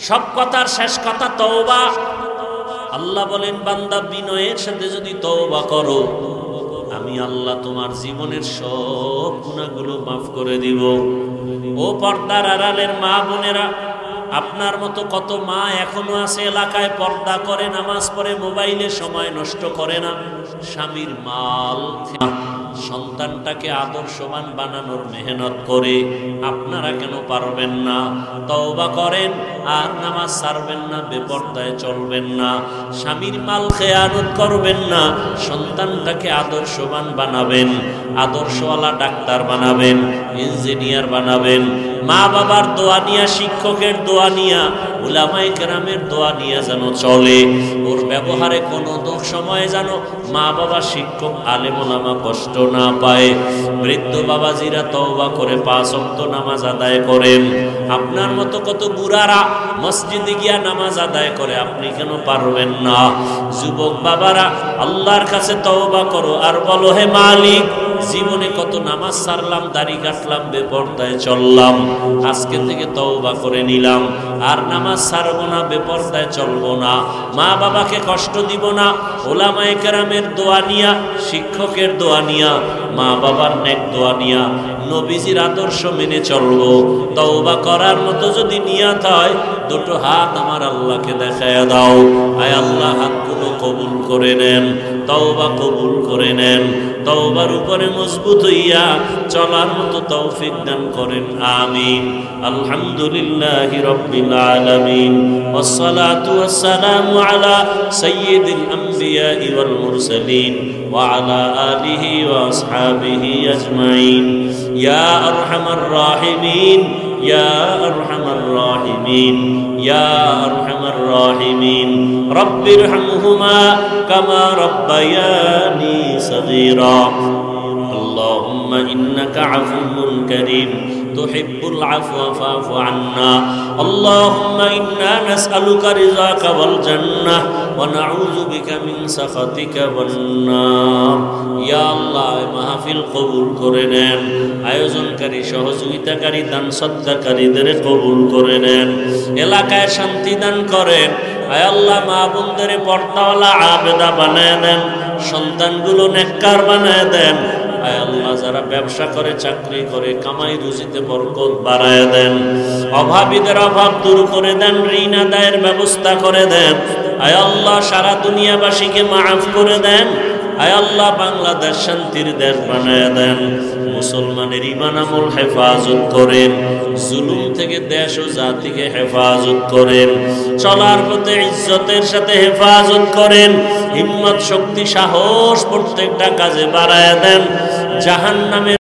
Speaker 1: সব কথার শেষ কথা তওবা। আল্লাহ বলেন বান্দা বিনয়ের সাথে যদি তওবা করো আমি আল্লাহ তোমার জীবনের সব গুনাহগুলো মাফ করে দিব। ও পর্দার আড়ালের মা বোনেরা, আপনার মতো কত মা এখনো আছে এলাকায় পর্দা করে, নামাজ পড়ে, মোবাইলে সময় নষ্ট করে না, স্বামীর মাল সন্তানটাকে আদর্শবান বানানোর মেহনত করে আপনারা কেন পারবেন না? তওবা করেন আর নামাজ ছাড়বেন না, বেপরদায় চলবেন না, স্বামীর মাল খেয়ানত করবেন না, সন্তানটাকে আদর্শবান বানাবেন, আদর্শওয়ালা ডাক্তার বানাবেন, ইঞ্জিনিয়ার বানাবেন, মা বাবার দোয়া নিয়া, শিক্ষকের দোয়া নিয়া, উলামায়ে কেরামের দোয়া নিয়া যেন চলে। ওর ব্যবহারে কোনো সময় যেন মা বাবা, শিক্ষক, আলেম ওলামা কষ্ট না পায়। বৃদ্ধ বাবাজিরা তওবা করে 5 ওয়াক্ত নামাজ আদায় করেন। আপনার মতো কত বুড়ারা মসজিদে গিয়া নামাজ আদায় করে, আপনি কেন পারবেন না? যুবক বাবারা আল্লাহর কাছে তওবা করো আর বলো, হে মালিক, জীবনে কত নামাজ ছাড়লাম, দাড়ি কাটলাম, বেপরদায় চললাম, আজকে থেকে তওবা করে নিলাম, আর নামাজ ছাড়বো না, বেপরদায় চলবো না, মা বাবাকে কষ্ট দিব না, ওলামায়ে কেরামের দোয়া নিয়া, শিক্ষকের দোয়া নিয়া, মা বাবার নেক দোয়া নিয়া, নবীজির আদর্শ মেনে চলবো। তওবা করার মতো যদি নিয়ত হয়, দুটো হাত আমার আল্লাহকে দেখায়া দাও। আয় আল্লাহ, হাতগুলো কবুল করে নেন, তওবা কবুল করে নেন, তওবার উপরে মজবুত হইয়া চলার মতো তৌফিক দান করেন। আমিন। আলহামদুলিল্লাহি রাব্বিল আলামিন, ওয়াসসালাতু ওয়াসসালামু আলা সাইয়্যিদিল আমবিয়া ওয়াল মুরসালিন ওয়া আলা আলিহি ওয়া আসহাবিহি আজমাইন। ইয়া আরহামার রাহিমিন, ইয়া আরহামার রাহিমিন, ইয়া আরহামার রাহিমিন। রব্বিরহামহুমা কামা রাব্বায়ানি সগীরা। اللهم إنك عفو كريم تحب العفو فاعف عنا. اللهم إنا نسألك رضاك والجنة ونعوذ بك من سخطك والنار. يا الله, মাহফিল কবুল করে নেন, আয়োজনকারী, সহযোগিতাকারী, দান সদকাকারীদের কবুল করে নেন, এলাকায় শান্তি দান করেন। আয় আল্লাহ, মা বোনদের পর্দাওয়ালা আবেদা বানায় দেন, সন্তানগুলো নেককার বানায় দেন। আয় আল্লাহ, যারা ব্যবসা করে, চাকরি করে, কামাই রুজিতে বরকত বাড়ায় দেন, অভাবীদের অভাব দূর করে দেন, ঋণ আদায়ের ব্যবস্থা করে দেন। আয় আল্লাহ, সারা দুনিয়াবাসীকে মাফ করে দেন। আয় আল্লাহ, বাংলাদেশ শান্তির দেশ বানায় দেন, মুসলমানের ঈমান আমল হেফাজত করেন, জুলুম থেকে দেশ ও জাতিকে হেফাজত করেন, চলার পথে ইজ্জতের সাথে হেফাজত করেন, হিম্মত, শক্তি, সাহস প্রত্যেকটা কাজে বাড়ায় দেন, জাহান্নামের